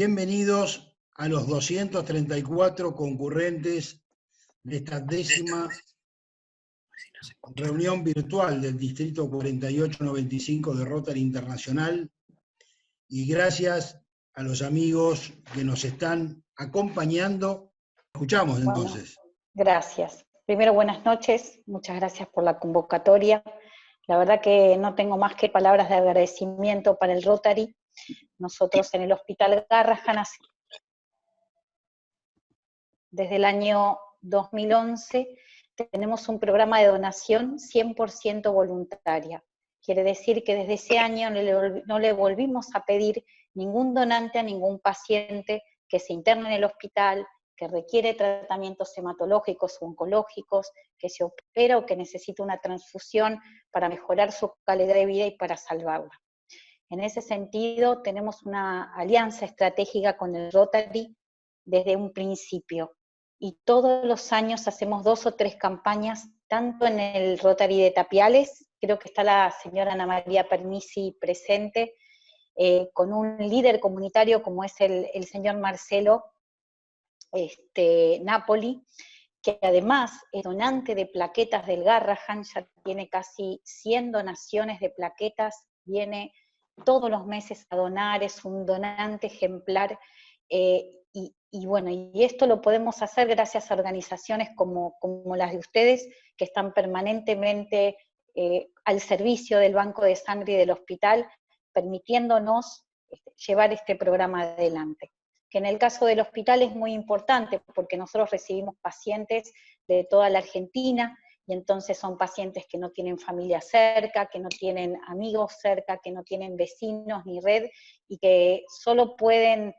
Bienvenidos a los 234 concurrentes de esta 10ª reunión virtual del Distrito 4895 de Rotary Internacional, y gracias a los amigos que nos están acompañando. Escuchamos entonces. Bueno, gracias. Primero, buenas noches, muchas gracias por la convocatoria. La verdad que no tengo más que palabras de agradecimiento para el Rotary. Nosotros en el Hospital Garrahan, desde el año 2011, tenemos un programa de donación 100% voluntaria. Quiere decir que desde ese año no le volvimos a pedir ningún donante a ningún paciente que se interne en el hospital, que requiere tratamientos hematológicos o oncológicos, que se opera o que necesita una transfusión para mejorar su calidad de vida y para salvarla. En ese sentido, tenemos una alianza estratégica con el Rotary desde un principio, y todos los años hacemos 2 o 3 campañas, tanto en el Rotary de Tapiales, creo que está la señora Ana María Permisi presente, con un líder comunitario como es el señor Marcelo Napoli, que además es donante de plaquetas del Garrahan, ya tiene casi 100 donaciones de plaquetas, viene todos los meses a donar, es un donante ejemplar, y bueno, y esto lo podemos hacer gracias a organizaciones como las de ustedes, que están permanentemente al servicio del Banco de Sangre y del hospital, permitiéndonos llevar este programa adelante. Que en el caso del hospital es muy importante, porque nosotros recibimos pacientes de toda la Argentina, y entonces son pacientes que no tienen familia cerca, que no tienen amigos cerca, que no tienen vecinos ni red, y que solo pueden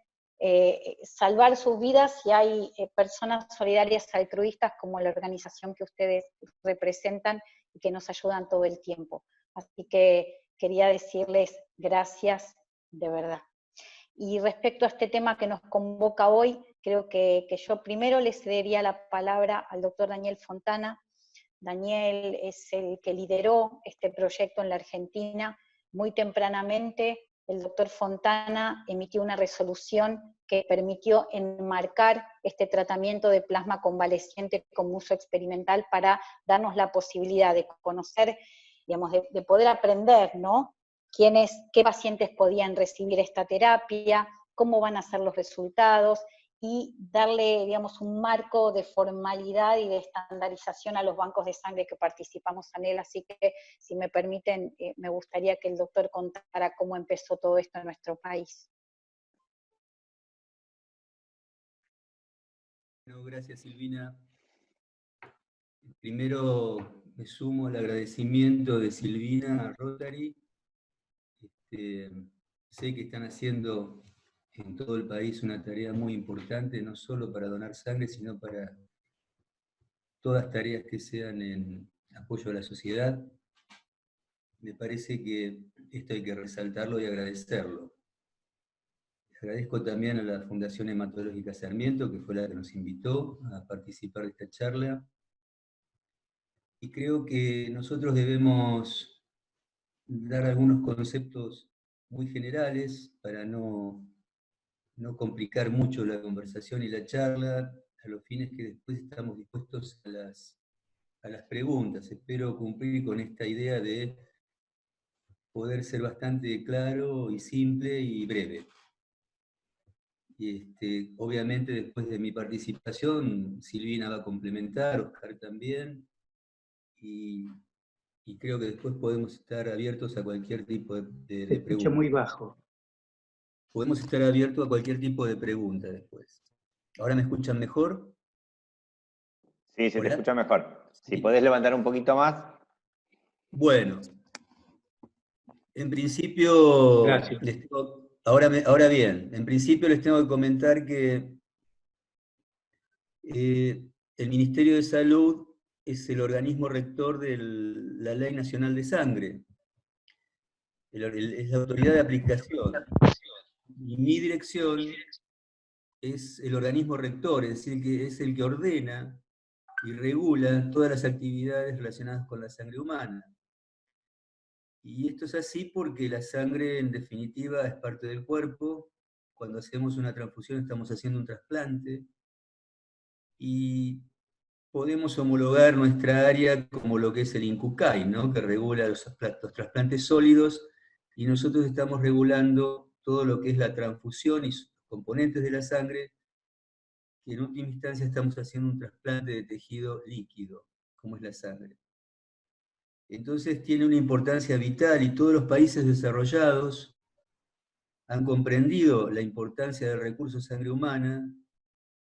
salvar sus vidas si hay personas solidarias altruistas como la organización que ustedes representan y que nos ayudan todo el tiempo. Así que quería decirles gracias de verdad. Y respecto a este tema que nos convoca hoy, creo que yo primero le cedería la palabra al doctor Daniel Fontana. Daniel es el que lideró este proyecto en la Argentina. Muy tempranamente el doctor Fontana emitió una resolución que permitió enmarcar este tratamiento de plasma convaleciente como uso experimental para darnos la posibilidad de conocer, digamos, de poder aprender, ¿no? Qué pacientes podían recibir esta terapia, cómo van a ser los resultados, y darle, digamos, un marco de formalidad y de estandarización a los bancos de sangre que participamos en él. Así que, si me permiten, me gustaría que el doctor contara cómo empezó todo esto en nuestro país. Bueno, gracias, Silvina. Primero me sumo al agradecimiento de Silvina a Rotary. Sé que están haciendo en todo el país una tarea muy importante, no solo para donar sangre, sino para todas tareas que sean en apoyo a la sociedad. Me parece que esto hay que resaltarlo y agradecerlo. Agradezco también a la Fundación Hematológica Sarmiento, que fue la que nos invitó a participar de esta charla. Y creo que nosotros debemos dar algunos conceptos muy generales para no complicar mucho la conversación y la charla, a los fines que después estamos dispuestos a las preguntas. Espero cumplir con esta idea de poder ser bastante claro y simple y breve. Y obviamente después de mi participación, Silvina va a complementar, Oscar también, y creo que después podemos estar abiertos a cualquier tipo de pregunta. Se escucha muy bajo. Podemos estar abiertos a cualquier tipo de pregunta después. ¿Ahora me escuchan mejor? Sí, se ¿Hola? te escucha mejor. Si Sí. podés levantar un poquito más. Bueno, en principio, Gracias. ahora bien, en principio les tengo que comentar que el Ministerio de Salud es el organismo rector de la Ley Nacional de Sangre. Es la autoridad de aplicación. Y mi dirección es el organismo rector, es decir, que es el que ordena y regula todas las actividades relacionadas con la sangre humana. Y esto es así porque la sangre, en definitiva, es parte del cuerpo, cuando hacemos una transfusión estamos haciendo un trasplante, y podemos homologar nuestra área como lo que es el INCUCAI, ¿no? Que regula los trasplantes sólidos, y nosotros estamos regulando todo lo que es la transfusión y sus componentes de la sangre, que en última instancia estamos haciendo un trasplante de tejido líquido, como es la sangre. Entonces tiene una importancia vital, y todos los países desarrollados han comprendido la importancia del recurso sangre humana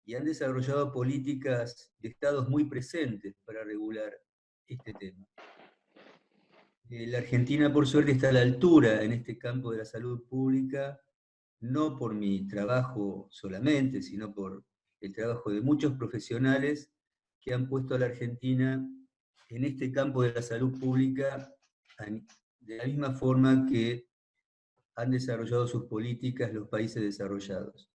y han desarrollado políticas de estados muy presentes para regular este tema. La Argentina, por suerte, está a la altura en este campo de la salud pública, no por mi trabajo solamente, sino por el trabajo de muchos profesionales que han puesto a la Argentina en este campo de la salud pública de la misma forma que han desarrollado sus políticas los países desarrollados.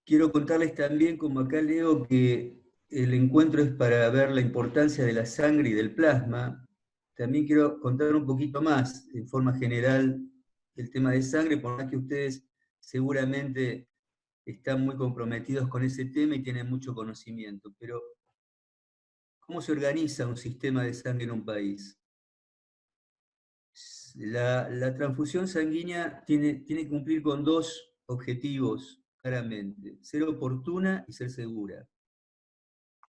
Quiero contarles también, como acá leo, que el encuentro es para ver la importancia de la sangre y del plasma. También quiero contar un poquito más, en forma general, el tema de sangre, por más que ustedes seguramente están muy comprometidos con ese tema y tienen mucho conocimiento. Pero, ¿cómo se organiza un sistema de sangre en un país? La transfusión sanguínea tiene que cumplir con dos objetivos, claramente: ser oportuna y ser segura.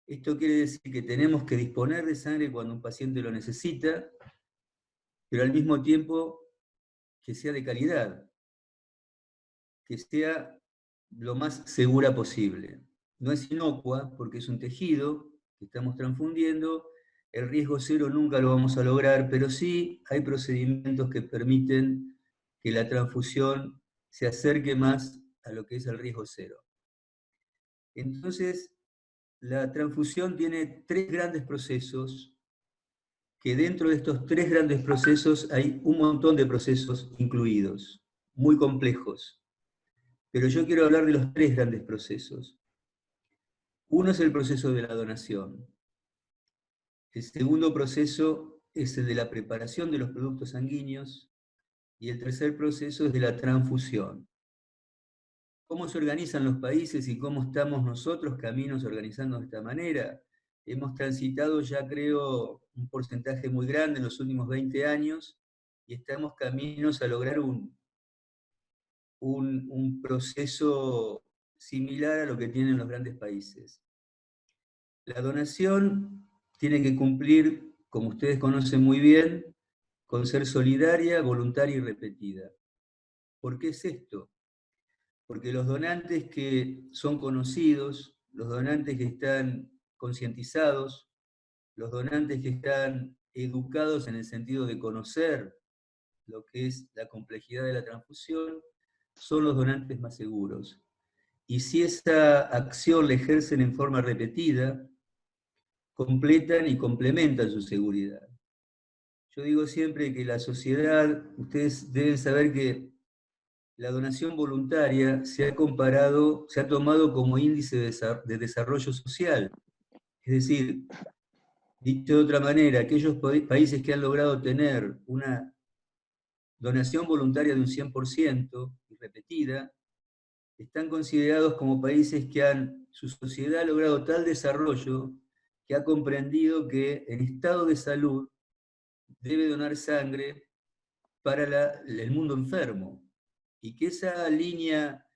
Esto quiere decir que tenemos que disponer de sangre cuando un paciente lo necesita, pero al mismo tiempo que sea de calidad, que sea lo más segura posible. No es inocua porque es un tejido que estamos transfundiendo, el riesgo cero nunca lo vamos a lograr, pero sí hay procedimientos que permiten que la transfusión se acerque más a lo que es el riesgo cero. Entonces, la transfusión tiene tres grandes procesos, que dentro de estos tres grandes procesos hay un montón de procesos incluidos, muy complejos. Pero yo quiero hablar de los tres grandes procesos. Uno es el proceso de la donación. El segundo proceso es el de la preparación de los productos sanguíneos. Y el tercer proceso es de la transfusión. ¿Cómo se organizan los países y cómo estamos nosotros, Caminos, organizando de esta manera? Hemos transitado ya, creo, un porcentaje muy grande en los últimos 20 años y estamos caminos a lograr un proceso similar a lo que tienen los grandes países. La donación tiene que cumplir, como ustedes conocen muy bien, con ser solidaria, voluntaria y repetida. ¿Por qué es esto? Porque los donantes que son conocidos, los donantes que están concientizados, los donantes que están educados en el sentido de conocer lo que es la complejidad de la transfusión, son los donantes más seguros. Y si esa acción la ejercen en forma repetida, completan y complementan su seguridad. Yo digo siempre que la sociedad, ustedes deben saber que la donación voluntaria se ha tomado como índice de desarrollo social. Es decir, dicho de otra manera, aquellos países que han logrado tener una donación voluntaria de un 100% y repetida, están considerados como países que su sociedad ha logrado tal desarrollo que ha comprendido que en estado de salud debe donar sangre para el mundo enfermo, y que esa línea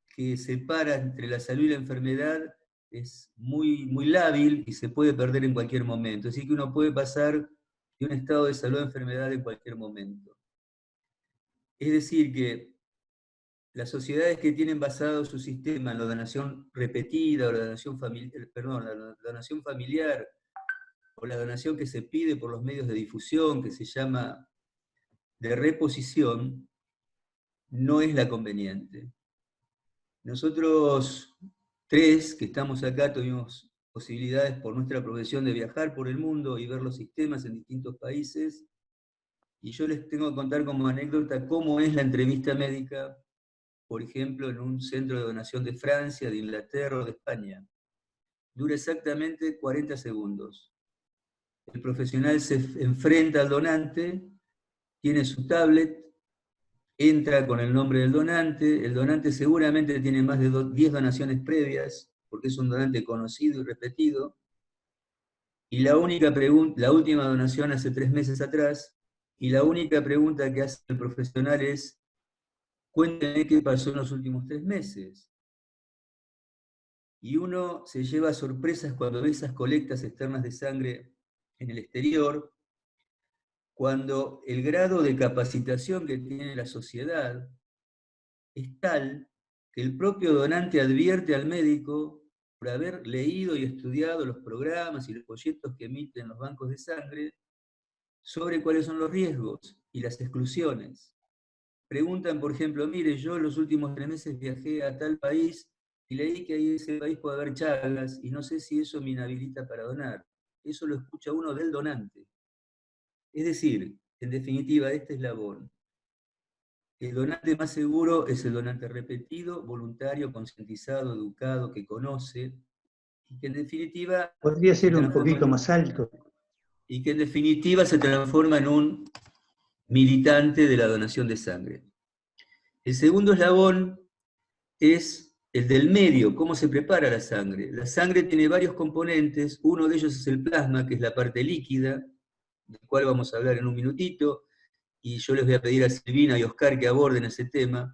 que separa entre la salud y la enfermedad es muy, muy lábil y se puede perder en cualquier momento. Así que uno puede pasar de un estado de salud a enfermedad en cualquier momento. Es decir, que las sociedades que tienen basado su sistema en la donación repetida, o la donación la donación familiar, o la donación que se pide por los medios de difusión, que se llama de reposición, no es la conveniente. Nosotros tres que estamos acá tuvimos posibilidades por nuestra profesión de viajar por el mundo y ver los sistemas en distintos países, y yo les tengo que contar como anécdota cómo es la entrevista médica, por ejemplo, en un centro de donación de Francia, de Inglaterra o de España. Dura exactamente 40 segundos. El profesional se enfrenta al donante, tiene su tablet, entra con el nombre del donante. El donante seguramente tiene más de 10 donaciones previas, porque es un donante conocido y repetido. Y la última donación hace 3 meses atrás, y la única pregunta que hace el profesional es: cuéntenme qué pasó en los últimos 3 meses. Y uno se lleva sorpresas cuando ve esas colectas externas de sangre en el exterior, cuando el grado de capacitación que tiene la sociedad es tal que el propio donante advierte al médico, por haber leído y estudiado los programas y los folletos que emiten los bancos de sangre, sobre cuáles son los riesgos y las exclusiones. Preguntan, por ejemplo, mire, yo en los últimos 3 meses viajé a tal país y leí que ahí en ese país puede haber chagas y no sé si eso me inhabilita para donar. Eso lo escucha uno del donante. Es decir, en definitiva, este eslabón: el donante más seguro es el donante repetido, voluntario, concientizado, educado, que conoce, y que en definitiva Podría se ser un transforma poquito más alto. y que en definitiva se transforma en un militante de la donación de sangre. El segundo eslabón es el del medio, cómo se prepara la sangre. La sangre tiene varios componentes, uno de ellos es el plasma, que es la parte líquida, del cual vamos a hablar en un minutito, y yo les voy a pedir a Silvina y Oscar que aborden ese tema.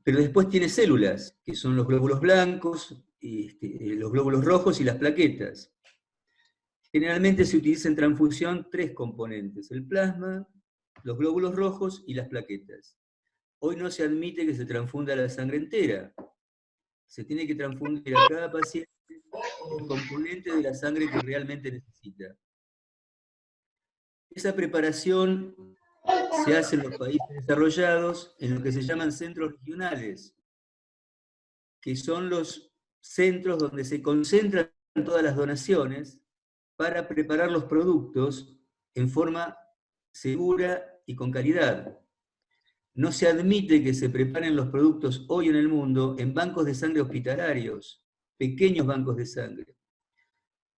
Pero después tiene células, que son los glóbulos blancos, los glóbulos rojos y las plaquetas. Generalmente se utiliza en transfusión 3 componentes: el plasma, los glóbulos rojos y las plaquetas. Hoy no se admite que se transfunda la sangre entera. Se tiene que transfundir a cada paciente el componente de la sangre que realmente necesita. Esa preparación se hace en los países desarrollados en lo que se llaman centros regionales, que son los centros donde se concentran todas las donaciones para preparar los productos en forma segura y con calidad. No se admite que se preparen los productos hoy en el mundo en bancos de sangre hospitalarios, pequeños bancos de sangre,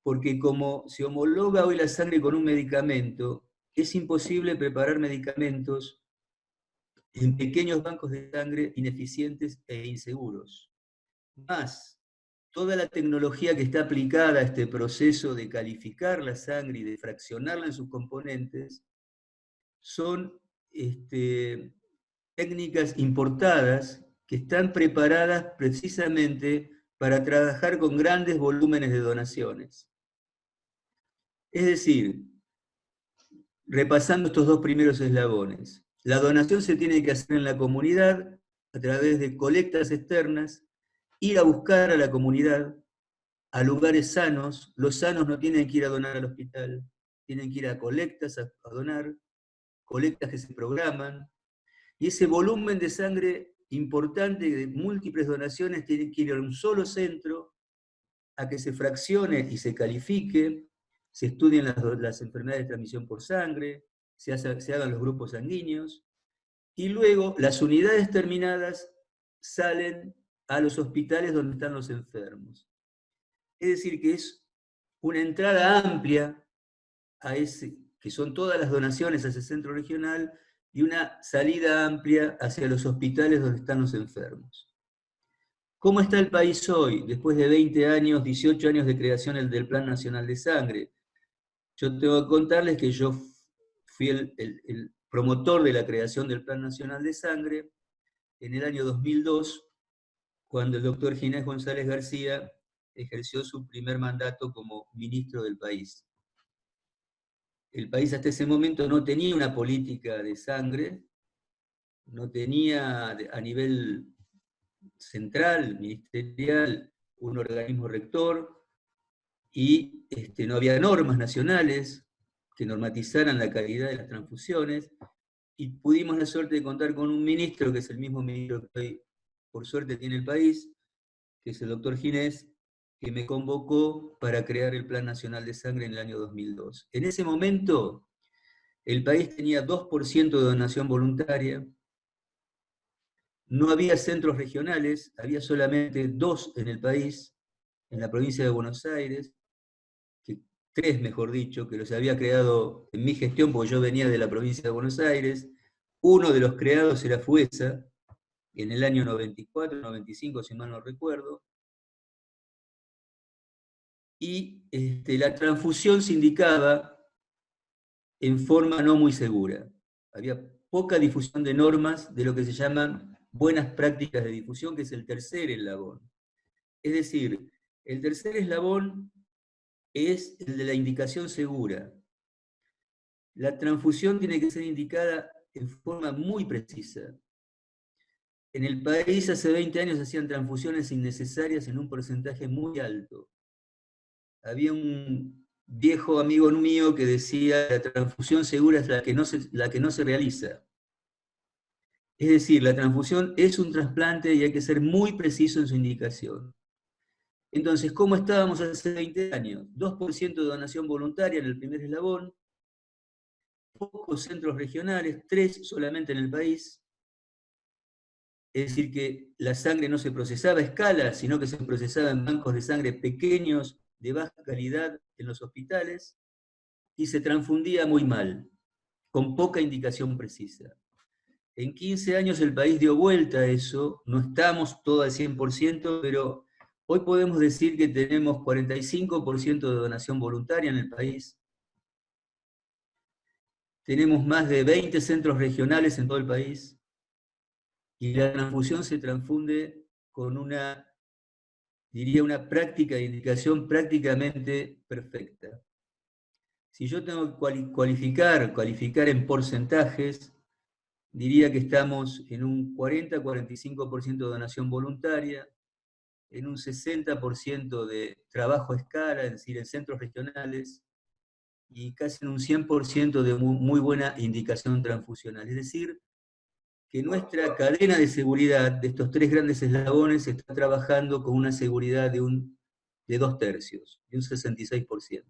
porque como se homologa hoy la sangre con un medicamento, es imposible preparar medicamentos en pequeños bancos de sangre ineficientes e inseguros. Más, toda la tecnología que está aplicada a este proceso de calificar la sangre y de fraccionarla en sus componentes son técnicas importadas que están preparadas precisamente para trabajar con grandes volúmenes de donaciones. Es decir, repasando estos 2 primeros eslabones, la donación se tiene que hacer en la comunidad a través de colectas externas, ir a buscar a la comunidad, a lugares sanos. Los sanos no tienen que ir a donar al hospital, tienen que ir a colectas a donar, colectas que se programan, y ese volumen de sangre importante de múltiples donaciones tiene que ir a un solo centro, a que se fraccione y se califique, se estudien las enfermedades de transmisión por sangre, se hagan los grupos sanguíneos, y luego las unidades terminadas salen a los hospitales donde están los enfermos. Es decir, que es una entrada amplia a ese, que son todas las donaciones a ese centro regional, y una salida amplia hacia los hospitales donde están los enfermos. ¿Cómo está el país hoy, después de 20 años, 18 años de creación del Plan Nacional de Sangre? Yo tengo que contarles que yo fui el promotor de la creación del Plan Nacional de Sangre en el año 2002, cuando el doctor Ginés González García ejerció su primer mandato como ministro del país. El país hasta ese momento no tenía una política de sangre, no tenía a nivel central, ministerial, un organismo rector, y no había normas nacionales que normatizaran la calidad de las transfusiones, y pudimos la suerte de contar con un ministro, que es el mismo ministro que hoy, por suerte, tiene el país, que es el doctor Ginés, que me convocó para crear el Plan Nacional de Sangre en el año 2002. En ese momento, el país tenía 2% de donación voluntaria, no había centros regionales, había solamente 2 en el país, en la provincia de Buenos Aires, 3 mejor dicho, que los había creado en mi gestión, porque yo venía de la provincia de Buenos Aires, Uno de los creados era Fuesa, en el año 94, 95, si mal no recuerdo, y la transfusión se indicaba en forma no muy segura. Había poca difusión de normas de lo que se llaman buenas prácticas de difusión, que es el tercer eslabón. Es decir, el tercer eslabón es el de la indicación segura. La transfusión tiene que ser indicada en forma muy precisa. En el país hace 20 años hacían transfusiones innecesarias en un porcentaje muy alto. Había un viejo amigo mío que decía, la transfusión segura es la que no se realiza. Es decir, la transfusión es un trasplante y hay que ser muy preciso en su indicación. Entonces, ¿cómo estábamos hace 20 años? 2% de donación voluntaria en el primer eslabón, pocos centros regionales, 3 solamente en el país. Es decir, que la sangre no se procesaba a escala, sino que se procesaba en bancos de sangre pequeños, de baja calidad en los hospitales, y se transfundía muy mal, con poca indicación precisa. En 15 años el país dio vuelta a eso, no estamos todo al 100%, pero hoy podemos decir que tenemos 45% de donación voluntaria en el país. Tenemos más de 20 centros regionales en todo el país, y la transfusión se transfunde con una práctica de indicación prácticamente perfecta. Si yo tengo que cualificar en porcentajes, diría que estamos en un 40-45% de donación voluntaria, en un 60% de trabajo a escala, es decir, en centros regionales, y casi en un 100% de muy buena indicación transfusional. Es decir, que nuestra cadena de seguridad de estos 3 grandes eslabones está trabajando con una seguridad de 2/3, de un 66%.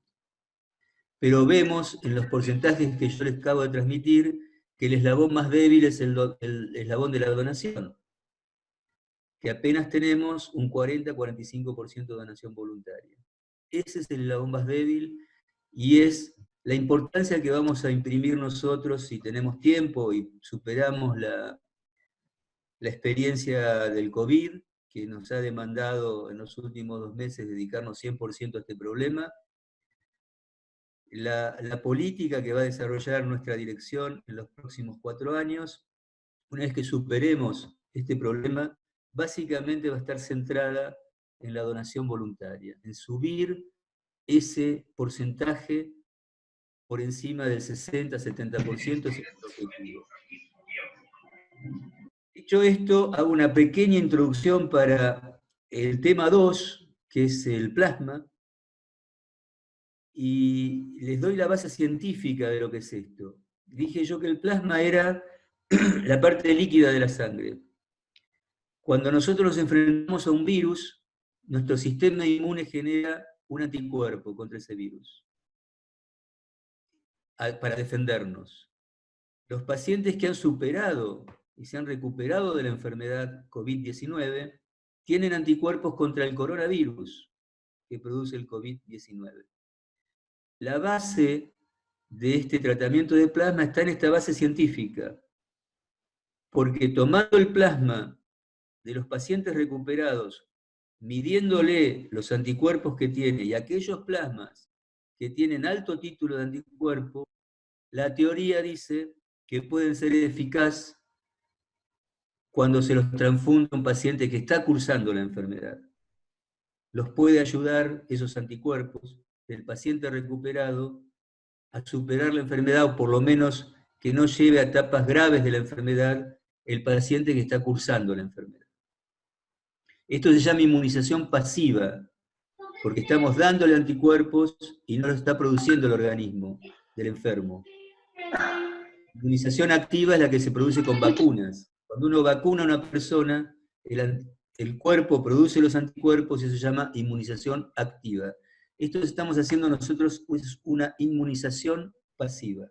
Pero vemos en los porcentajes que yo les acabo de transmitir que el eslabón más débil es el eslabón de la donación, que apenas tenemos un 40-45% de donación voluntaria. Ese es el eslabón más débil y es la importancia que vamos a imprimir nosotros si tenemos tiempo y superamos la experiencia del COVID, que nos ha demandado en los últimos 2 meses dedicarnos 100% a este problema. La política que va a desarrollar nuestra dirección en los próximos 4 años, una vez que superemos este problema, básicamente va a estar centrada en la donación voluntaria, en subir ese porcentaje por encima del 60-70%, ese es el objetivo. Dicho esto, hago una pequeña introducción para el tema 2, que es el plasma, y les doy la base científica de lo que es esto. Dije yo que el plasma era la parte líquida de la sangre. Cuando nosotros nos enfrentamos a un virus, nuestro sistema inmune genera un anticuerpo contra ese virus para defendernos. Los pacientes que han superado y se han recuperado de la enfermedad COVID-19 tienen anticuerpos contra el coronavirus que produce el COVID-19. La base de este tratamiento de plasma está en esta base científica, porque tomando el plasma de los pacientes recuperados, midiéndole los anticuerpos que tiene y aquellos plasmas que tienen alto título de anticuerpo, la teoría dice que pueden ser eficaz cuando se los transfunde a un paciente que está cursando la enfermedad. Los puede ayudar esos anticuerpos del paciente recuperado a superar la enfermedad, o por lo menos que no lleve a etapas graves de la enfermedad el paciente que está cursando la enfermedad. Esto se llama inmunización pasiva, porque estamos dándole anticuerpos y no los está produciendo el organismo del enfermo. Inmunización activa es la que se produce con vacunas. Cuando uno vacuna a una persona, el cuerpo produce los anticuerpos y eso se llama inmunización activa. Esto que estamos haciendo nosotros es una inmunización pasiva.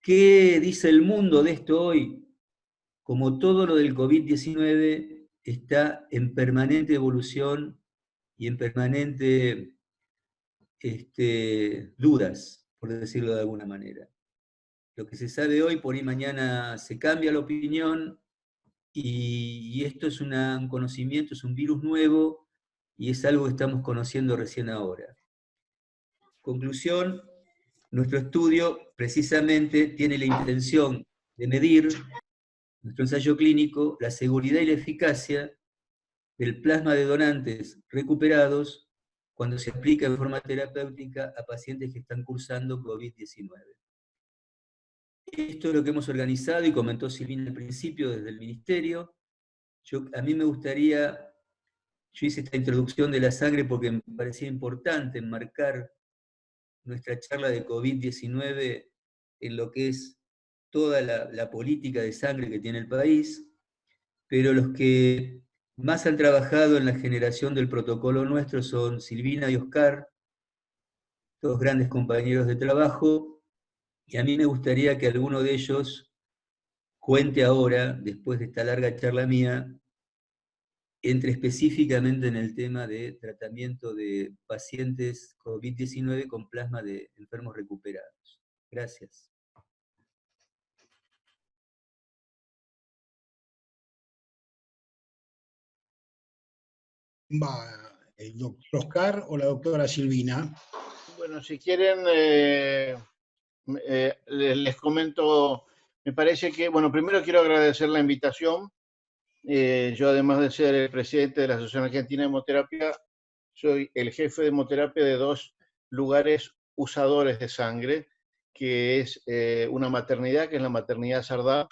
¿Qué dice el mundo de esto hoy? Como todo lo del COVID-19 está en permanente evolución y en permanente dudas, por decirlo de alguna manera. lo que se sabe hoy, por ahí mañana se cambia la opinión, y esto es un conocimiento, es un virus nuevo, y es algo que estamos conociendo recién ahora. Conclusión, nuestro estudio precisamente tiene la intención de medir, nuestro ensayo clínico, la seguridad y la eficacia del plasma de donantes recuperados cuando se aplica en forma terapéutica a pacientes que están cursando COVID-19. Esto es lo que hemos organizado y comentó Silvina al principio desde el Ministerio. A mí me gustaría, yo hice esta introducción de la sangre porque me parecía importante enmarcar nuestra charla de COVID-19 en lo que es toda la política de sangre que tiene el país, pero los que más han trabajado en la generación del protocolo nuestro son Silvina y Oscar, dos grandes compañeros de trabajo, y a mí me gustaría que alguno de ellos cuente ahora, después de esta larga charla mía, entre específicamente en el tema de tratamiento de pacientes COVID-19 con plasma de enfermos recuperados. Gracias. Va el doctor Oscar o la doctora Silvina. Bueno, si quieren, les comento, me parece que, bueno, primero quiero agradecer la invitación. Yo, además de ser el presidente de la Asociación Argentina de Hemoterapia, soy el jefe de hemoterapia de dos lugares usadores de sangre, que es una maternidad, que es la Maternidad Sardá,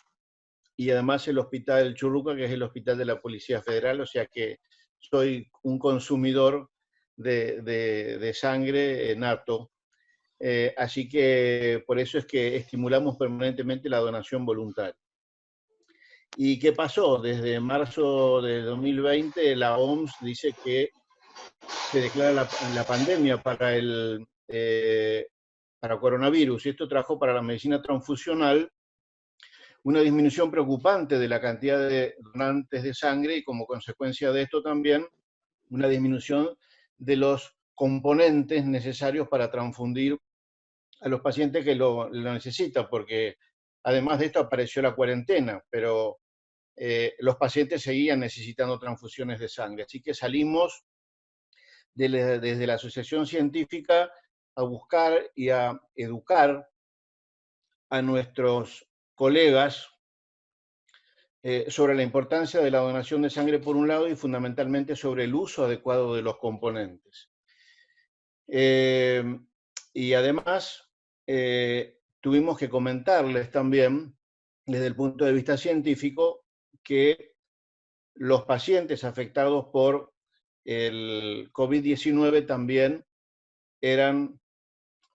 y además el Hospital Churruca, que es el Hospital de la Policía Federal, o sea que soy un consumidor de sangre nato. Así que por eso es que estimulamos permanentemente la donación voluntaria. ¿Y qué pasó? Desde marzo de 2020 la OMS dice que se declara la pandemia para coronavirus, y esto trajo para la medicina transfusional una disminución preocupante de la cantidad de donantes de sangre, y como consecuencia de esto también una disminución de los componentes necesarios para transfundir a los pacientes que lo necesitan, porque además de esto apareció la cuarentena, pero los pacientes seguían necesitando transfusiones de sangre. Así que salimos desde la asociación científica a buscar y a educar a nuestros colegas sobre la importancia de la donación de sangre por un lado, y fundamentalmente sobre el uso adecuado de los componentes. Y además tuvimos que comentarles también, desde el punto de vista científico, que los pacientes afectados por el COVID-19 también eran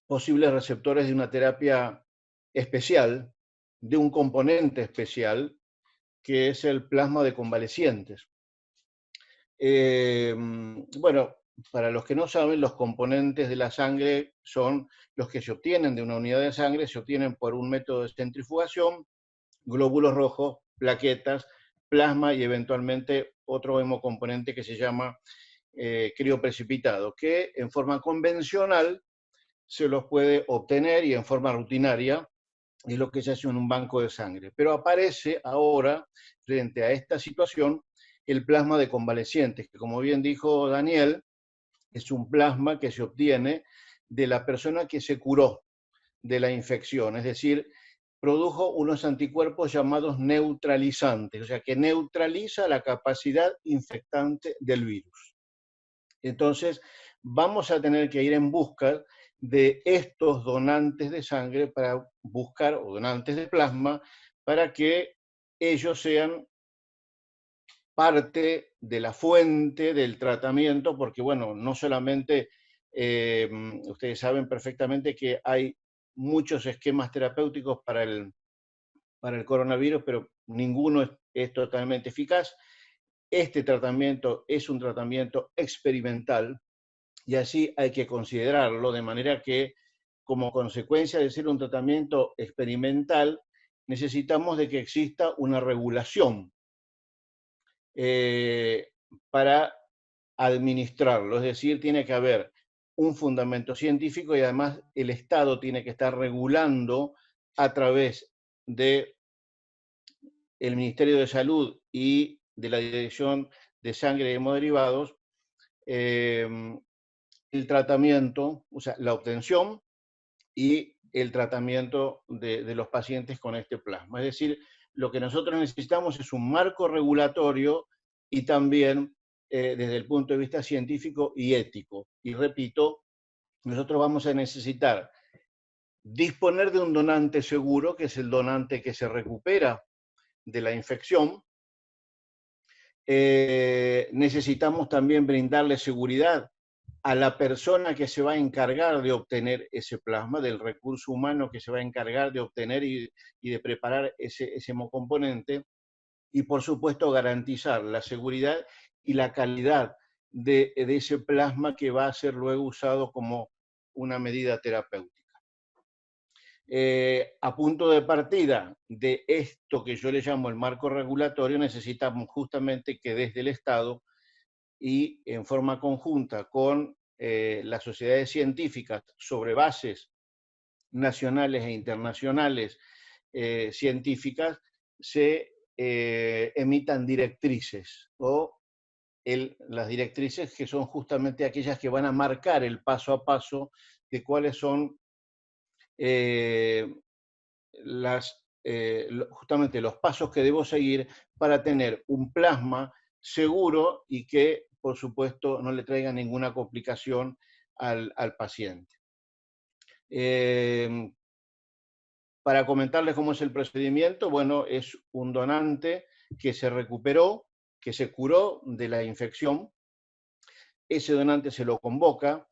posibles receptores de una terapia especial, de un componente especial, que es el plasma de convalecientes. Bueno, para los que no saben, los componentes de la sangre son los que se obtienen de una unidad de sangre, se obtienen por un método de centrifugación, glóbulos rojos, plaquetas, plasma y eventualmente otro hemocomponente que se llama crioprecipitado, que en forma convencional se los puede obtener, y en forma rutinaria es lo que se hace en un banco de sangre. Pero aparece ahora, frente a esta situación, el plasma de convalecientes, que, como bien dijo Daniel, es un plasma que se obtiene de la persona que se curó de la infección, es decir, produjo unos anticuerpos llamados neutralizantes, o sea, que neutraliza la capacidad infectante del virus. Entonces, vamos a tener que ir en busca de estos donantes de sangre para buscar, o donantes de plasma, para que ellos sean parte de la fuente del tratamiento, porque, bueno, no solamente, ustedes saben perfectamente que hay muchos esquemas terapéuticos para el coronavirus, pero ninguno es totalmente eficaz. Este tratamiento es un tratamiento experimental, y así hay que considerarlo, de manera que, como consecuencia de ser un tratamiento experimental, necesitamos de que exista una regulación para administrarlo, es decir, tiene que haber un fundamento científico, y además el Estado tiene que estar regulando a través de el Ministerio de Salud y de la Dirección de Sangre y Hemoderivados, el tratamiento, o sea, la obtención y el tratamiento de los pacientes con este plasma. Es decir, lo que nosotros necesitamos es un marco regulatorio y también desde el punto de vista científico y ético. Y repito, nosotros vamos a necesitar disponer de un donante seguro, que es el donante que se recupera de la infección. Necesitamos también brindarle seguridad a la persona que se va a encargar de obtener ese plasma, del recurso humano que se va a encargar de obtener y de preparar ese hemocomponente, y por supuesto garantizar la seguridad y la calidad de ese plasma que va a ser luego usado como una medida terapéutica. A punto de partida de esto que yo le llamo el marco regulatorio, necesitamos justamente que desde el Estado y en forma conjunta con las sociedades científicas sobre bases nacionales e internacionales científicas se emitan directrices o las directrices que son justamente aquellas que van a marcar el paso a paso de cuáles son justamente los pasos que debo seguir para tener un plasma seguro y que, por supuesto, no le traiga ninguna complicación al paciente. Para comentarles cómo es el procedimiento, bueno, es un donante que se recuperó, que se curó de la infección. Ese donante se lo convoca,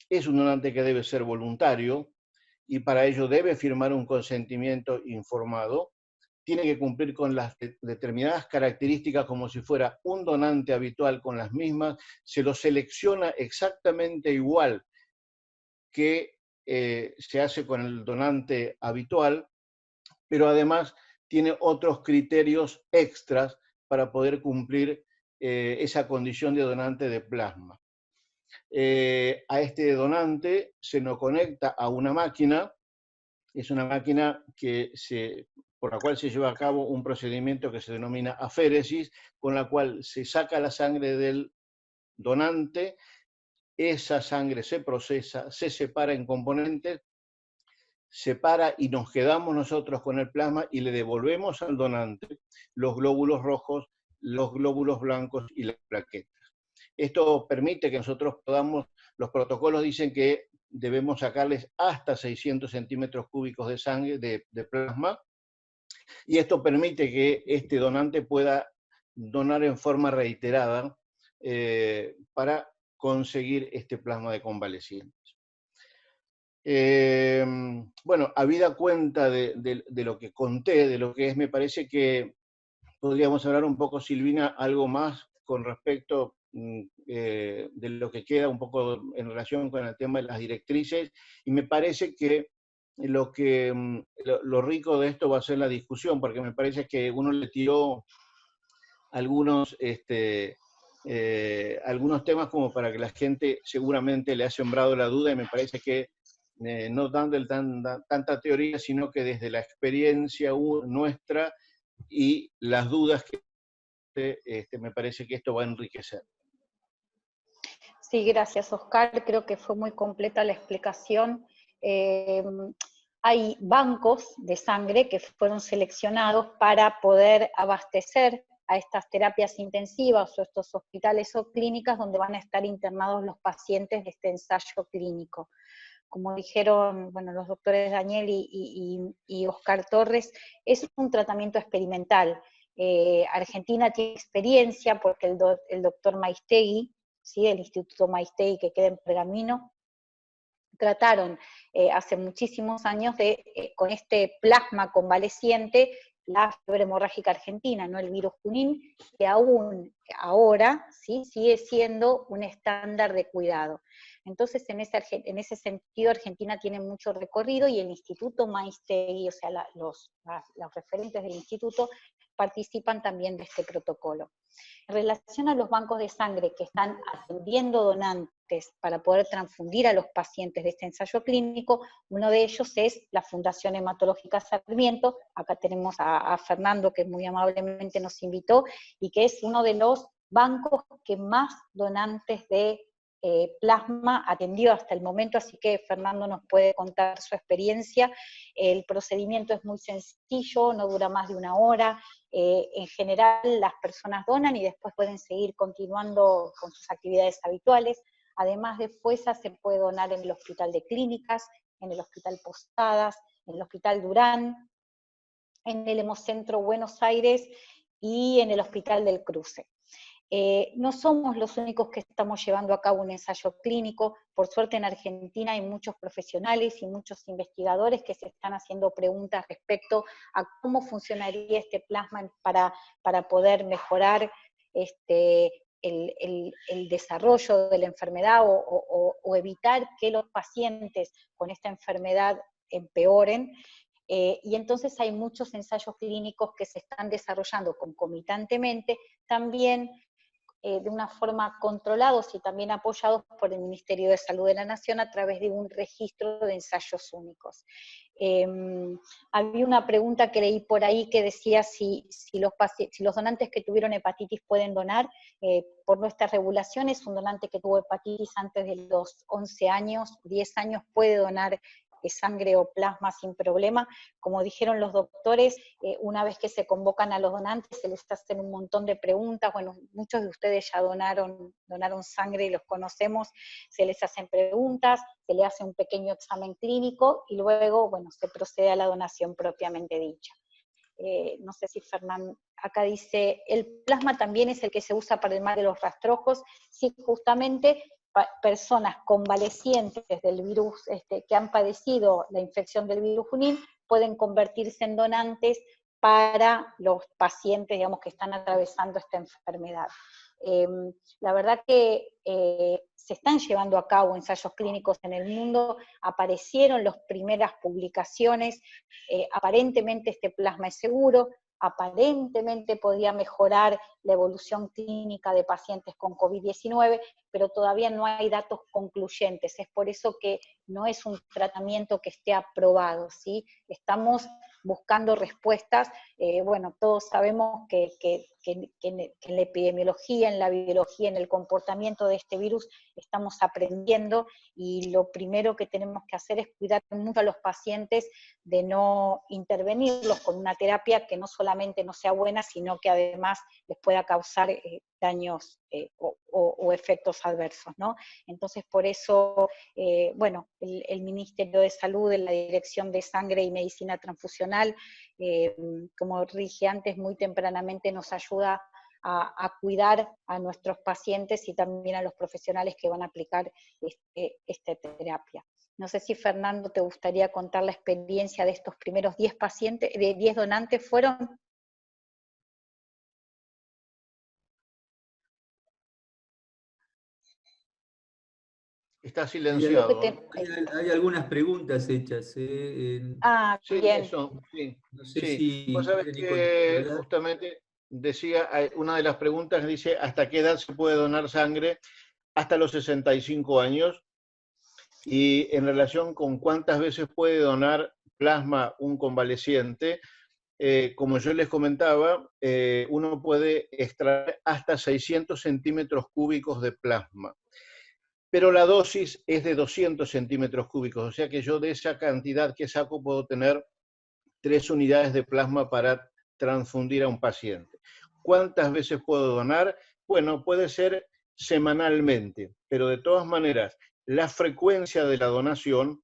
es un donante que debe ser voluntario y para ello debe firmar un consentimiento informado. Tiene que cumplir con las determinadas características como si fuera un donante habitual con las mismas, se lo selecciona exactamente igual que se hace con el donante habitual, pero además tiene otros criterios extras para poder cumplir esa condición de donante de plasma. A este donante se nos conecta a una máquina, es una máquina por la cual se lleva a cabo un procedimiento que se denomina aféresis, con la cual se saca la sangre del donante, esa sangre se procesa, se separa en componentes, separa y nos quedamos nosotros con el plasma y le devolvemos al donante los glóbulos rojos, los glóbulos blancos y las plaquetas. Esto permite que nosotros podamos, los protocolos dicen que debemos sacarles hasta 600 centímetros cúbicos de sangre, de plasma, y esto permite que este donante pueda donar en forma reiterada para conseguir este plasma de convalecientes. Bueno, habida cuenta de lo que conté, de lo que es, me parece que podríamos hablar un poco, Silvina, algo más con respecto de lo que queda un poco en relación con el tema de las directrices, y me parece que lo rico de esto va a ser la discusión, porque me parece que uno le tiró algunos temas como para que la gente seguramente le ha sembrado la duda, y me parece que no dando tanta teoría, sino que desde la experiencia nuestra y las dudas que me parece que esto va a enriquecer. Sí, gracias, Oscar. Creo que fue muy completa la explicación. Hay bancos de sangre que fueron seleccionados para poder abastecer a estas terapias intensivas o estos hospitales o clínicas donde van a estar internados los pacientes de este ensayo clínico. Como dijeron los doctores Daniel y Oscar Torres, es un tratamiento experimental. Argentina tiene experiencia porque el doctor Maistegui, ¿sí? El Instituto Maistegui que queda en Pergamino, trataron hace muchísimos años con este plasma convaleciente la fiebre hemorrágica argentina, no el virus Junín, que aún ahora ¿sí? Sigue siendo un estándar de cuidado. Entonces, en ese sentido, Argentina tiene mucho recorrido y el Instituto Maistegui, o sea, los referentes del instituto, participan también de este protocolo. En relación a los bancos de sangre que están atendiendo donantes para poder transfundir a los pacientes de este ensayo clínico, uno de ellos es la Fundación Hematológica Sarmiento. Acá tenemos a Fernando, que muy amablemente nos invitó, y que es uno de los bancos que más donantes de plasma atendió hasta el momento, así que Fernando nos puede contar su experiencia. El procedimiento es muy sencillo, no dura más de 1 hora, en general las personas donan y después pueden seguir continuando con sus actividades habituales. Además de Fuesa se puede donar en el Hospital de Clínicas, en el Hospital Posadas, en el Hospital Durán, en el Hemocentro Buenos Aires y en el Hospital del Cruce. No somos los únicos que estamos llevando a cabo un ensayo clínico. Por suerte en Argentina hay muchos profesionales y muchos investigadores que se están haciendo preguntas respecto a cómo funcionaría este plasma para poder mejorar el desarrollo de la enfermedad o evitar que los pacientes con esta enfermedad empeoren. Y entonces hay muchos ensayos clínicos que se están desarrollando concomitantemente, también de una forma controlados y también apoyados por el Ministerio de Salud de la Nación a través de un registro de ensayos únicos. Había una pregunta que leí por ahí que decía si los donantes que tuvieron hepatitis pueden donar. Por nuestras regulaciones, un donante que tuvo hepatitis antes de los 11 años, 10 años, puede donar sangre o plasma sin problema. Como dijeron los doctores, una vez que se convocan a los donantes se les hacen un montón de preguntas. Bueno, muchos de ustedes ya donaron sangre y los conocemos. Se les hacen preguntas, se le hace un pequeño examen clínico y luego, bueno, se procede a la donación propiamente dicha. No sé si Fernando, acá dice, el plasma también es el que se usa para el mal de los rastrojos. Sí, justamente personas convalecientes del virus, que han padecido la infección del virus Junín, pueden convertirse en donantes para los pacientes, digamos, que están atravesando esta enfermedad. La verdad que se están llevando a cabo ensayos clínicos en el mundo, aparecieron las primeras publicaciones, aparentemente este plasma es seguro, aparentemente podría mejorar la evolución clínica de pacientes con COVID-19, pero todavía no hay datos concluyentes. Es por eso que no es un tratamiento que esté aprobado, ¿sí? Estamos buscando respuestas. Bueno, todos sabemos que en la epidemiología, en la biología, en el comportamiento de este virus estamos aprendiendo, y lo primero que tenemos que hacer es cuidar mucho a los pacientes de no intervenirlos con una terapia que no solamente no sea buena, sino que además les pueda causar daños o efectos adversos, ¿no? Entonces, por eso, bueno, el Ministerio de Salud, en la Dirección de Sangre y Medicina Transfusional, como dije antes, muy tempranamente nos ayuda a cuidar a nuestros pacientes y también a los profesionales que van a aplicar esta terapia. No sé si, Fernando, te gustaría contar la experiencia de estos primeros 10 pacientes, de 10 donantes fueron. Está silenciado. Hay algunas preguntas hechas. Sí, bien. eso, sí. No sé Sí. si Vos sabés que justamente decía, una de las preguntas dice, ¿hasta qué edad se puede donar sangre? Hasta los 65 años. Y en relación con cuántas veces puede donar plasma un convaleciente, como yo les comentaba, uno puede extraer hasta 600 centímetros cúbicos de plasma. Pero la dosis es de 200 centímetros cúbicos, o sea que yo de esa cantidad que saco puedo tener 3 unidades de plasma para transfundir a un paciente. ¿Cuántas veces puedo donar? Bueno, puede ser semanalmente, pero de todas maneras, la frecuencia de la donación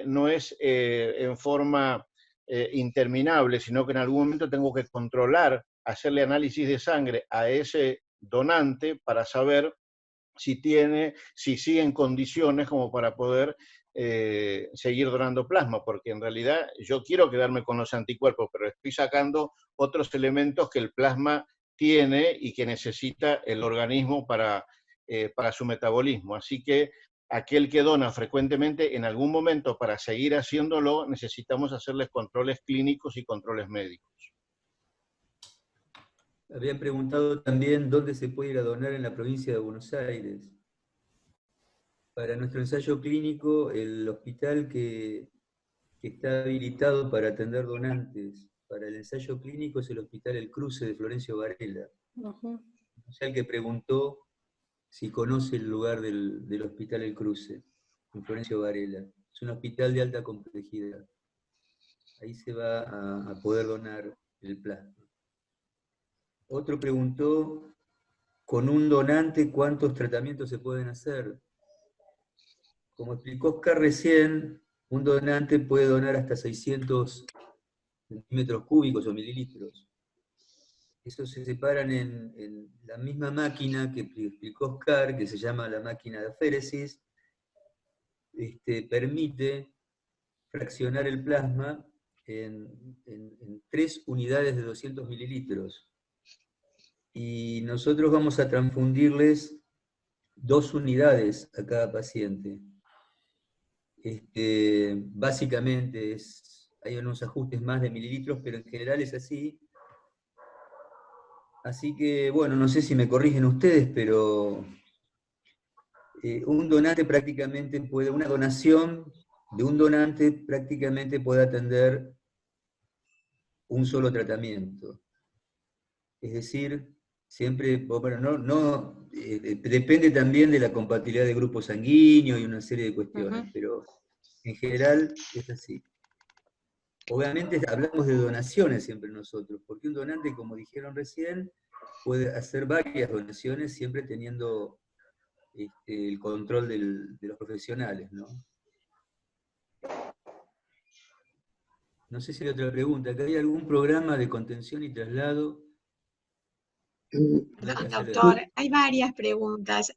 no es en forma interminable, sino que en algún momento tengo que controlar, hacerle análisis de sangre a ese donante para saber si sigue en condiciones como para poder seguir donando plasma, porque en realidad yo quiero quedarme con los anticuerpos, pero estoy sacando otros elementos que el plasma tiene y que necesita el organismo para su metabolismo. Así que aquel que dona frecuentemente, en algún momento para seguir haciéndolo, necesitamos hacerles controles clínicos y controles médicos. Habían preguntado también dónde se puede ir a donar en la provincia de Buenos Aires. Para nuestro ensayo clínico, el hospital que está habilitado para atender donantes para el ensayo clínico es el Hospital El Cruce de Florencio Varela. O sea, el que preguntó si conoce el lugar del Hospital El Cruce, en Florencio Varela. Es un hospital de alta complejidad. Ahí se va a poder donar el plasma. Otro preguntó, con un donante, ¿cuántos tratamientos se pueden hacer? Como explicó Oscar recién, un donante puede donar hasta 600 centímetros cúbicos o mililitros. Esos se separan en la misma máquina que explicó Oscar, que se llama la máquina de aféresis. Permite fraccionar el plasma en 3 unidades de 200 mililitros. Y nosotros vamos a transfundirles 2 unidades a cada paciente. Básicamente hay unos ajustes más de mililitros, pero en general es así. Así que, bueno, no sé si me corrigen ustedes, pero un donante prácticamente una donación de un donante prácticamente puede atender un solo tratamiento. Es decir, siempre, bueno, depende también de la compatibilidad de grupo sanguíneo y una serie de cuestiones, pero en general es así. Obviamente hablamos de donaciones siempre nosotros, porque un donante, como dijeron recién, puede hacer varias donaciones siempre teniendo el control de los profesionales, ¿no? No sé si hay otra pregunta. ¿Acá hay algún programa de contención y traslado? Perdón, doctor, hay varias preguntas.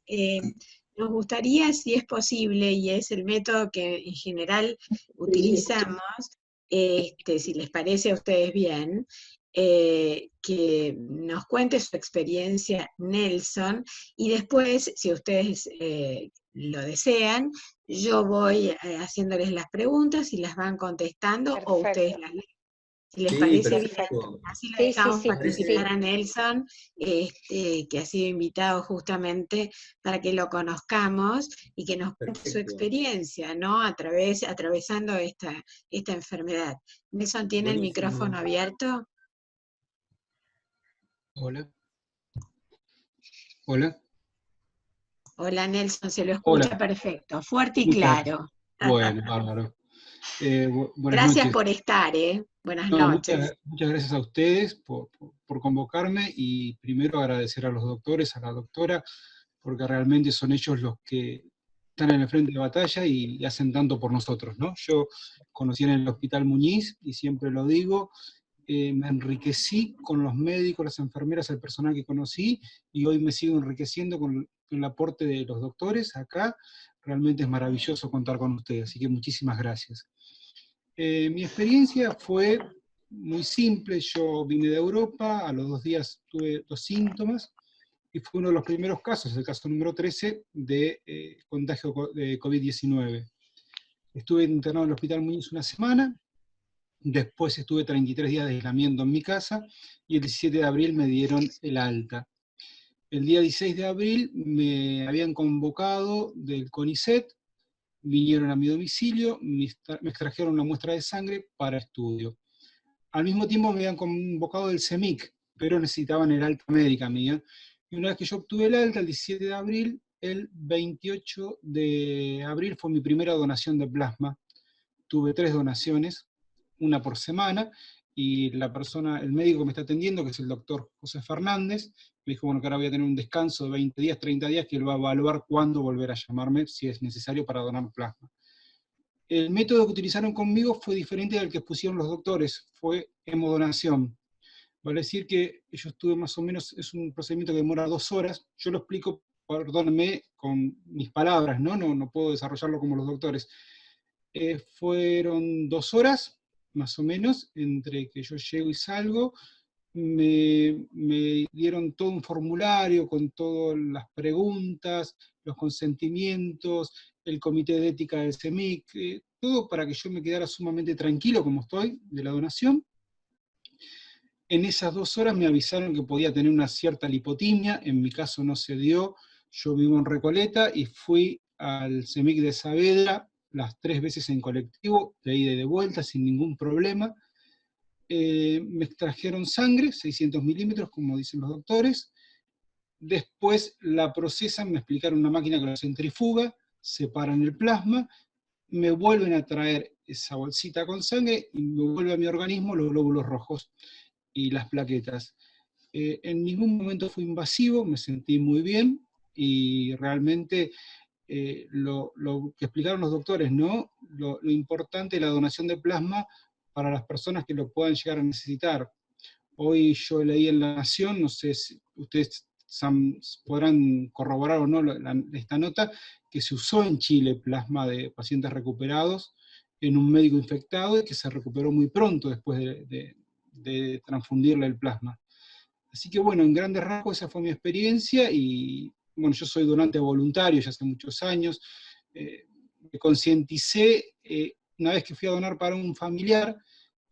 Nos gustaría, si es posible, y es el método que en general utilizamos, si les parece a ustedes bien, que nos cuente su experiencia Nelson, y después, si ustedes lo desean, yo voy haciéndoles las preguntas y las van contestando. Perfecto. O ustedes las leen. Si les parece bien, así lo dejamos participar a Nelson, que ha sido invitado justamente para que lo conozcamos y que nos cuente su experiencia, ¿no? Atravesando esta enfermedad. Nelson, ¿tiene el micrófono abierto? Hola. Hola. Hola, Nelson, se lo escucha perfecto, fuerte y claro. Bueno, bárbaro. Gracias noches. por estar, Buenas noches. Muchas gracias a ustedes por convocarme, y primero agradecer a los doctores, a la doctora, porque realmente son ellos los que están en el frente de batalla y hacen tanto por nosotros, ¿no? Yo conocí en el Hospital Muñiz, y siempre lo digo, me enriquecí con los médicos, las enfermeras, el personal que conocí, y hoy me sigo enriqueciendo con el aporte de los doctores acá. Realmente es maravilloso contar con ustedes, así que muchísimas gracias. Mi experiencia fue muy simple. Yo vine de Europa, a los 2 días tuve los síntomas, y fue uno de los primeros casos, el caso número 13, de contagio de COVID-19. Estuve internado en el Hospital Muñiz una semana, después estuve 33 días de aislamiento en mi casa, y el 17 de abril me dieron el alta. El día 16 de abril me habían convocado del CONICET, vinieron a mi domicilio, me extrajeron una muestra de sangre para estudio. Al mismo tiempo me habían convocado del CEMIC, pero necesitaban el alta médica mía. Y una vez que yo obtuve el alta, el 17 de abril, el 28 de abril fue mi primera donación de plasma. Tuve 3 donaciones, una por semana, y el médico que me está atendiendo, que es el doctor José Fernández, me dijo, bueno, que ahora voy a tener un descanso de 20 días, 30 días, que él va a evaluar cuándo volver a llamarme, si es necesario, para donar plasma. El método que utilizaron conmigo fue diferente al que pusieron los doctores, fue hemodonación. Vale decir que yo estuve más o menos, es un procedimiento que demora 2 horas, yo lo explico, perdónenme, con mis palabras, no puedo desarrollarlo como los doctores. Fueron 2 horas, más o menos, entre que yo llego y salgo. Me dieron todo un formulario con todas las preguntas, los consentimientos, el comité de ética del CEMIC, todo para que yo me quedara sumamente tranquilo como estoy de la donación. En esas 2 horas me avisaron que podía tener una cierta lipotimia, en mi caso no se dio, yo vivo en Recoleta y fui al CEMIC de Saavedra las 3 veces en colectivo, de ida y de vuelta, sin ningún problema. Me extrajeron sangre, 600 milímetros, como dicen los doctores. Después la procesan, me explicaron una máquina que lo centrifuga, separan el plasma, me vuelven a traer esa bolsita con sangre y me vuelve a mi organismo los glóbulos rojos y las plaquetas. En ningún momento fue invasivo, me sentí muy bien y realmente lo que explicaron los doctores, ¿no? Lo importante de la donación de plasma para las personas que lo puedan llegar a necesitar. Hoy yo leí en La Nación, no sé si ustedes podrán corroborar o no esta nota, que se usó en Chile plasma de pacientes recuperados en un médico infectado y que se recuperó muy pronto después de transfundirle el plasma. Así que bueno, en grandes rasgos esa fue mi experiencia y bueno, yo soy donante voluntario ya hace muchos años, me concienticé una vez que fui a donar para un familiar,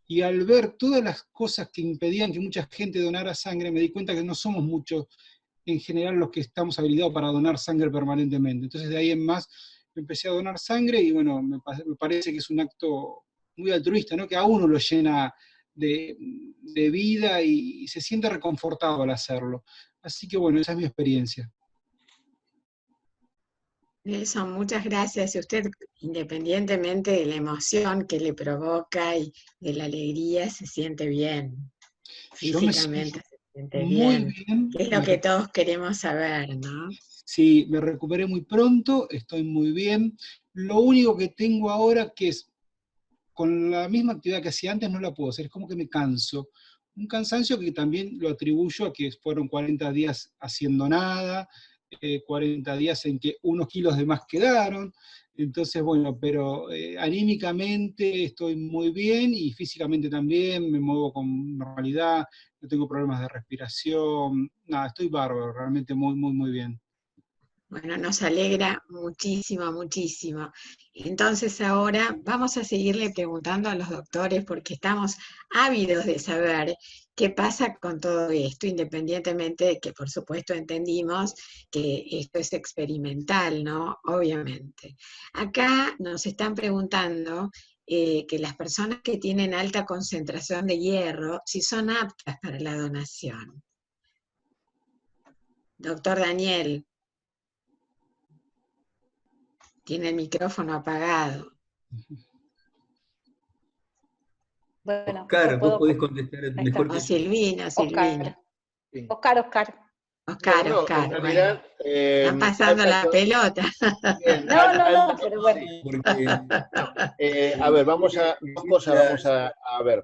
y al ver todas las cosas que impedían que mucha gente donara sangre, me di cuenta que no somos muchos en general los que estamos habilitados para donar sangre permanentemente. Entonces de ahí en más empecé a donar sangre y bueno, me parece que es un acto muy altruista, ¿no? Que a uno lo llena de vida y se siente reconfortado al hacerlo. Así que bueno, esa es mi experiencia. Nelson, muchas gracias. Y usted, independientemente de la emoción que le provoca y de la alegría, se siente bien. Físicamente se siente muy bien. bien. Que es lo que todos queremos saber, ¿no? Sí, me recuperé muy pronto, estoy muy bien. Lo único que tengo ahora que es, con la misma actividad que hacía antes no la puedo hacer, es como que me canso. Un cansancio que también lo atribuyo a que fueron 40 días haciendo nada, 40 días en que unos kilos de más quedaron, entonces bueno, pero anímicamente estoy muy bien y físicamente también, me muevo con normalidad, no tengo problemas de respiración, nada, estoy bárbaro, realmente muy, muy, muy bien. Bueno, nos alegra muchísimo, muchísimo. Entonces ahora vamos a seguirle preguntando a los doctores porque estamos ávidos de saber qué pasa con todo esto, independientemente de que por supuesto entendimos que esto es experimental, ¿no? Obviamente. Acá nos están preguntando que las personas que tienen alta concentración de hierro, si son aptas para la donación. Doctor Daniel. Tiene el micrófono apagado. Bueno, Oscar, vos podés contestar mejor que yo. Silvina. Oscar. Sí. Oscar. Oscar, en realidad, bueno. Están pasando la pelota. Bien, no, pero bueno. Sí, porque, a ver, vamos a ver.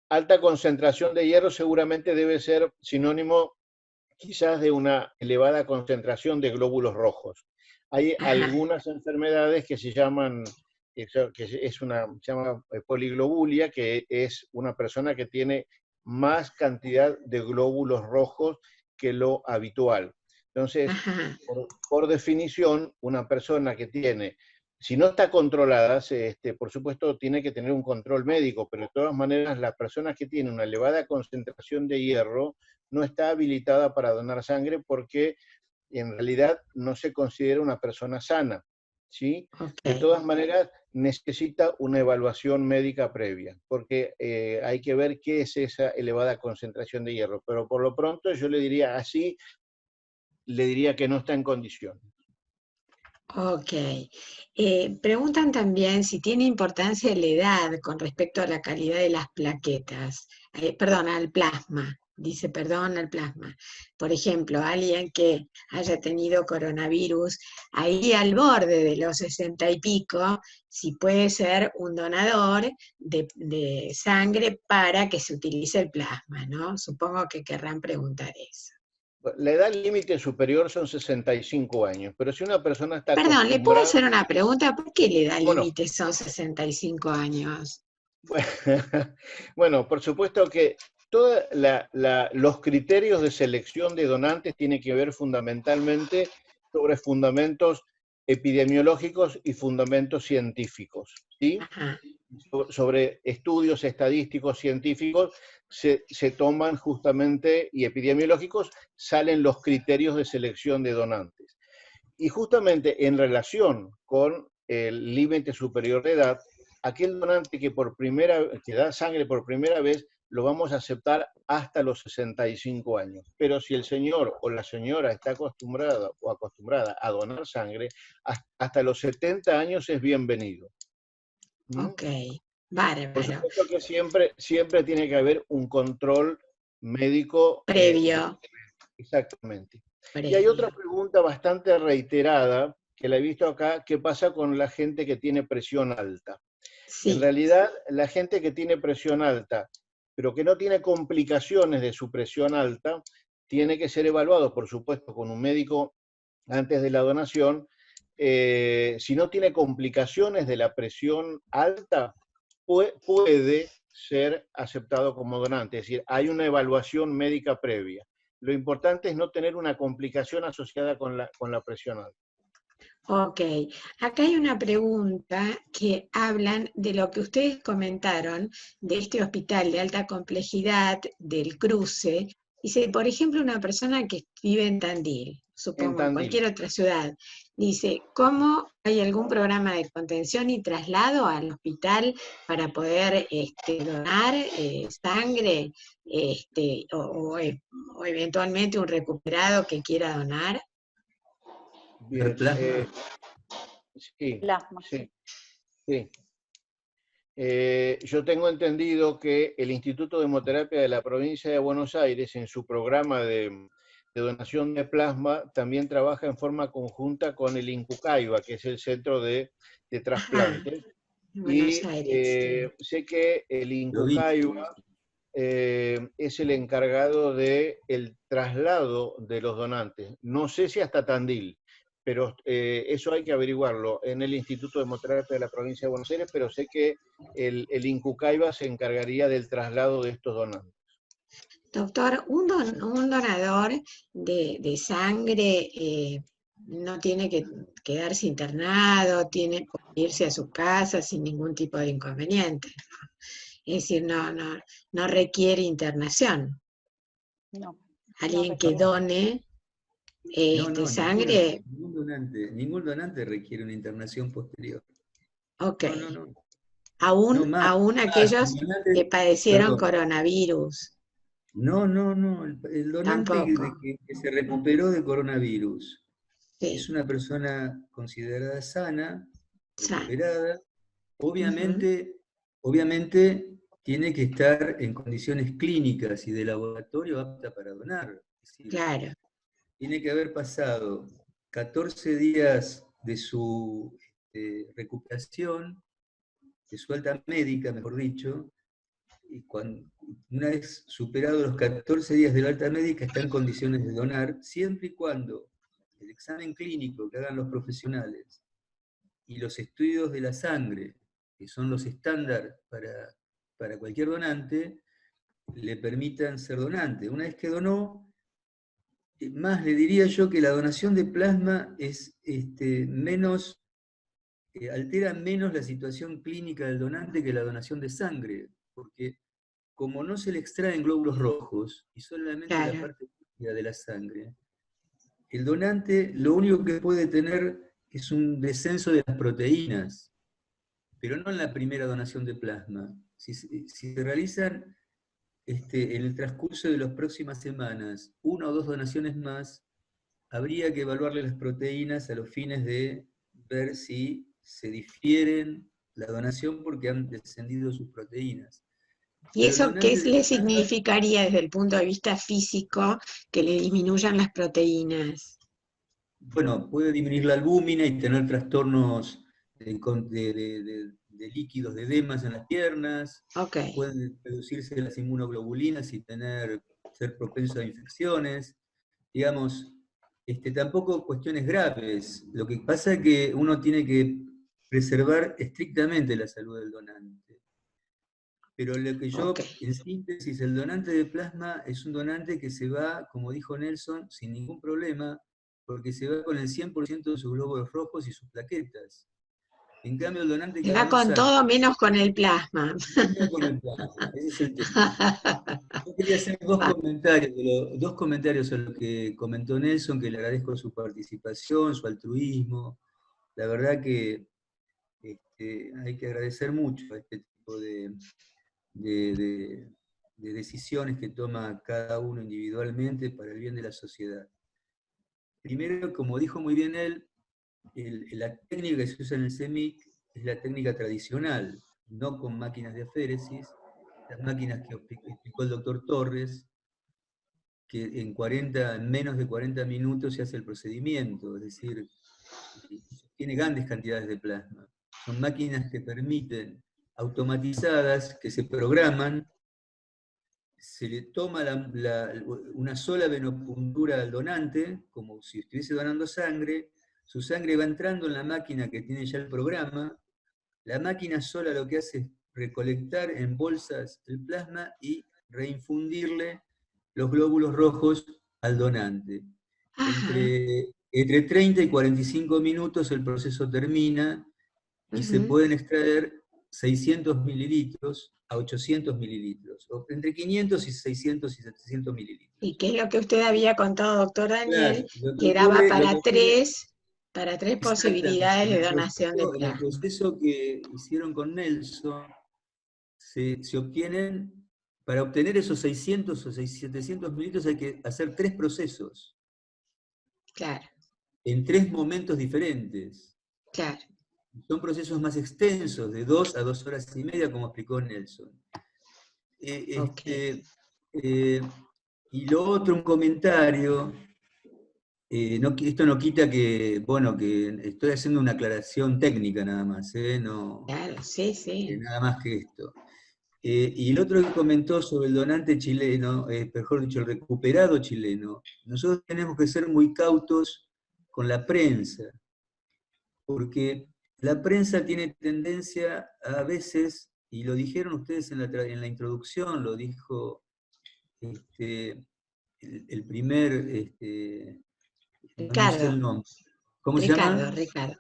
Alta concentración de hierro seguramente debe ser sinónimo quizás de una elevada concentración de glóbulos rojos. Hay algunas enfermedades que se llaman, se llama poliglobulia, que es una persona que tiene más cantidad de glóbulos rojos que lo habitual. Entonces, por definición, una persona que tiene, si no está controlada, por supuesto tiene que tener un control médico, pero de todas maneras la persona que tiene una elevada concentración de hierro no está habilitada para donar sangre porque en realidad no se considera una persona sana, ¿sí? De todas maneras, necesita una evaluación médica previa, porque hay que ver qué es esa elevada concentración de hierro, pero por lo pronto yo le diría que no está en condiciones. Ok. Preguntan también si tiene importancia la edad con respecto a la calidad de las plaquetas, al plasma. Dice, perdón, al plasma. Por ejemplo, alguien que haya tenido coronavirus ahí al borde de los 60 y pico, si puede ser un donador de sangre para que se utilice el plasma, ¿no? Supongo que querrán preguntar eso. La edad límite superior son 65 años, pero si una persona está Perdón, ¿le puedo hacer una pregunta? ¿Por qué la edad límite son 65 años? Bueno, por supuesto que todos los criterios de selección de donantes tienen que ver fundamentalmente sobre fundamentos epidemiológicos y fundamentos científicos, ¿sí? sobre estudios estadísticos, científicos, se toman justamente, y epidemiológicos, salen los criterios de selección de donantes. Y justamente en relación con el límite superior de edad, aquel donante que da sangre por primera vez, lo vamos a aceptar hasta los 65 años. Pero si el señor o la señora está acostumbrada o acostumbrada a donar sangre, hasta los 70 años es bienvenido. Ok, Por bárbaro. supuesto que siempre tiene que haber un control médico. Previo. Exactamente. Y hay Previo. otra pregunta bastante reiterada, que la he visto acá, ¿qué pasa con la gente que tiene presión alta? Sí. En realidad, la gente que tiene presión alta, pero que no tiene complicaciones de su presión alta, tiene que ser evaluado, por supuesto, con un médico antes de la donación. Si no tiene complicaciones de la presión alta, puede ser aceptado como donante. Es decir, hay una evaluación médica previa. Lo importante es no tener una complicación asociada con la presión alta. Ok, acá hay una pregunta que hablan de lo que ustedes comentaron de este hospital de alta complejidad, del cruce. Dice, por ejemplo, una persona que vive en Tandil, supongo, en cualquier otra ciudad, dice, ¿cómo hay algún programa de contención y traslado al hospital para poder donar sangre o eventualmente un recuperado que quiera donar? Bien, sí, Plasma. sí. Yo tengo entendido que el Instituto de Hemoterapia de la provincia de Buenos Aires, en su programa de donación de plasma, también trabaja en forma conjunta con el INCUCAIBA, que es el centro de trasplantes. Buenos Aires, sí. Sé que el INCUCAIBA es el encargado del traslado de los donantes. No sé si hasta Tandil, pero eso hay que averiguarlo en el Instituto de Hemoterapia de la provincia de Buenos Aires, pero sé que el INCUCAIBA se encargaría del traslado de estos donantes. Doctor, un donador de sangre no tiene que quedarse internado, tiene que irse a su casa sin ningún tipo de inconveniente, ¿no? Es decir, no requiere internación. No. Alguien que done sangre. Ningún donante requiere una internación posterior. Ok. No. Aún aquellos que padecieron coronavirus. No. El donante que se recuperó de coronavirus es una persona considerada sana, recuperada. Obviamente tiene que estar en condiciones clínicas y de laboratorio apta para donar. Es decir, claro. Tiene que haber pasado 14 días de su recuperación, de su alta médica, mejor dicho, y una vez superados los 14 días de la alta médica está en condiciones de donar, siempre y cuando el examen clínico que hagan los profesionales y los estudios de la sangre, que son los estándares para cualquier donante, le permitan ser donante. Una vez que donó, más le diría yo que la donación de plasma es altera menos la situación clínica del donante que la donación de sangre, porque como no se le extraen glóbulos rojos y solamente la parte líquida de la sangre, el donante lo único que puede tener es un descenso de las proteínas, pero no en la primera donación de plasma. Si se realizan en el transcurso de las próximas semanas 1 o 2 donaciones más, habría que evaluarle las proteínas a los fines de ver si se difieren la donación porque han descendido sus proteínas. ¿Y eso qué le significaría desde el punto de vista físico que le disminuyan las proteínas? Bueno, puede disminuir la albúmina y tener trastornos de líquidos, de edemas en las piernas. Okay. Pueden reducirse las inmunoglobulinas y ser propenso a infecciones. Digamos, tampoco cuestiones graves. Lo que pasa es que uno tiene que preservar estrictamente la salud del donante. Pero lo que yo, en síntesis, el donante de plasma es un donante que se va, como dijo Nelson, sin ningún problema, porque se va con el 100% de sus glóbulos rojos y sus plaquetas. En cambio, el donante que Va donó con sangre, todo menos con el plasma. no con el plasma, ese es el tema. Yo quería hacer dos comentarios a lo que comentó Nelson, que le agradezco su participación, su altruismo. La verdad que hay que agradecer mucho a este tipo de decisiones que toma cada uno individualmente para el bien de la sociedad. Primero, como dijo muy bien él, la técnica que se usa en el CEMIC es la técnica tradicional, no con máquinas de aféresis, las máquinas que explicó el doctor Torres, que en menos de 40 minutos se hace el procedimiento, es decir, tiene grandes cantidades de plasma. Son máquinas que permiten, automatizadas, que se programan, se le toma una sola venopuntura al donante, como si estuviese donando sangre, su sangre va entrando en la máquina que tiene ya el programa, la máquina sola lo que hace es recolectar en bolsas el plasma y reinfundirle los glóbulos rojos al donante. Entre 30 y 45 minutos el proceso termina y se pueden extraer 600 mililitros a 800 mililitros, o entre 500 y 600 y 700 mililitros. Y que es lo que usted había contado, doctor Daniel, Claro, que daba para tres posibilidades de donación de En el plasma. proceso que hicieron con Nelson, se obtienen, para obtener esos 600 o 700 mililitros hay que hacer 3 procesos. Claro. En 3 momentos diferentes. Claro. Son procesos más extensos, de 2 a 2 horas y media, como explicó Nelson. Y lo otro, un comentario, esto no quita que, bueno, que estoy haciendo una aclaración técnica nada más, no, claro, sí, sí. Nada más que esto. Y el otro que comentó sobre el donante chileno, mejor dicho, el recuperado chileno, nosotros tenemos que ser muy cautos con la prensa, porque la prensa tiene tendencia a veces, y lo dijeron ustedes en la introducción, lo dijo el primer, no sé el nombre, ¿cómo se llama?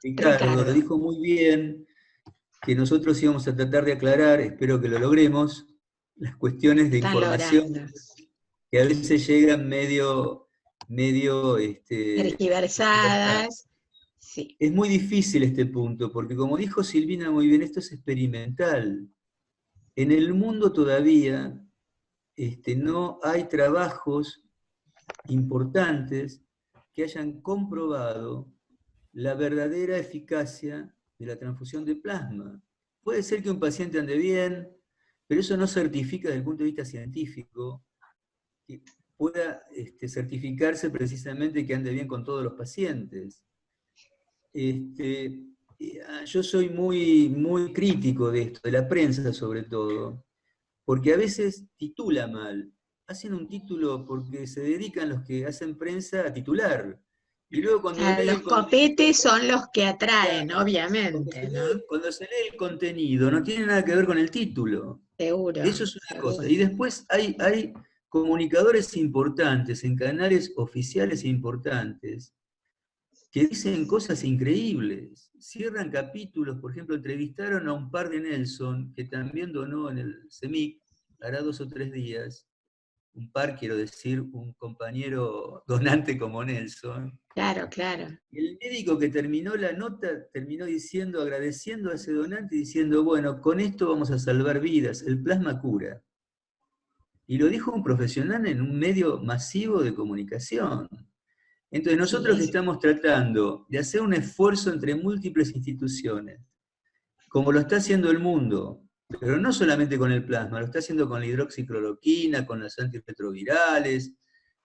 Ricardo, lo dijo muy bien, que nosotros íbamos a tratar de aclarar, espero que lo logremos, las cuestiones de información que a veces llegan medio tergiversadas. Sí. Es muy difícil este punto, porque como dijo Silvina muy bien, esto es experimental. En el mundo todavía no hay trabajos importantes que hayan comprobado la verdadera eficacia de la transfusión de plasma. Puede ser que un paciente ande bien, pero eso no certifica desde el punto de vista científico que pueda certificarse precisamente que ande bien con todos los pacientes. Yo soy muy crítico de esto, de la prensa sobre todo, porque a veces titula mal. Hacen un título porque se dedican los que hacen prensa a titular. Y luego cuando los copetes son los que atraen, obviamente, ¿no? Cuando se lee el contenido, no tiene nada que ver con el título. Seguro. Eso es una cosa. Y después hay comunicadores importantes en canales oficiales importantes que dicen cosas increíbles. Cierran capítulos, por ejemplo, entrevistaron a un par de Nelson, que también donó en el CEMIC, hará 2 o 3 días. Un par, quiero decir, un compañero donante como Nelson. Claro, claro. El médico que terminó la nota terminó diciendo, agradeciendo a ese donante, diciendo, bueno, con esto vamos a salvar vidas, el plasma cura. Y lo dijo un profesional en un medio masivo de comunicación. Entonces nosotros que estamos tratando de hacer un esfuerzo entre múltiples instituciones, como lo está haciendo el mundo, pero no solamente con el plasma, lo está haciendo con la hidroxicloroquina, con las antirretrovirales,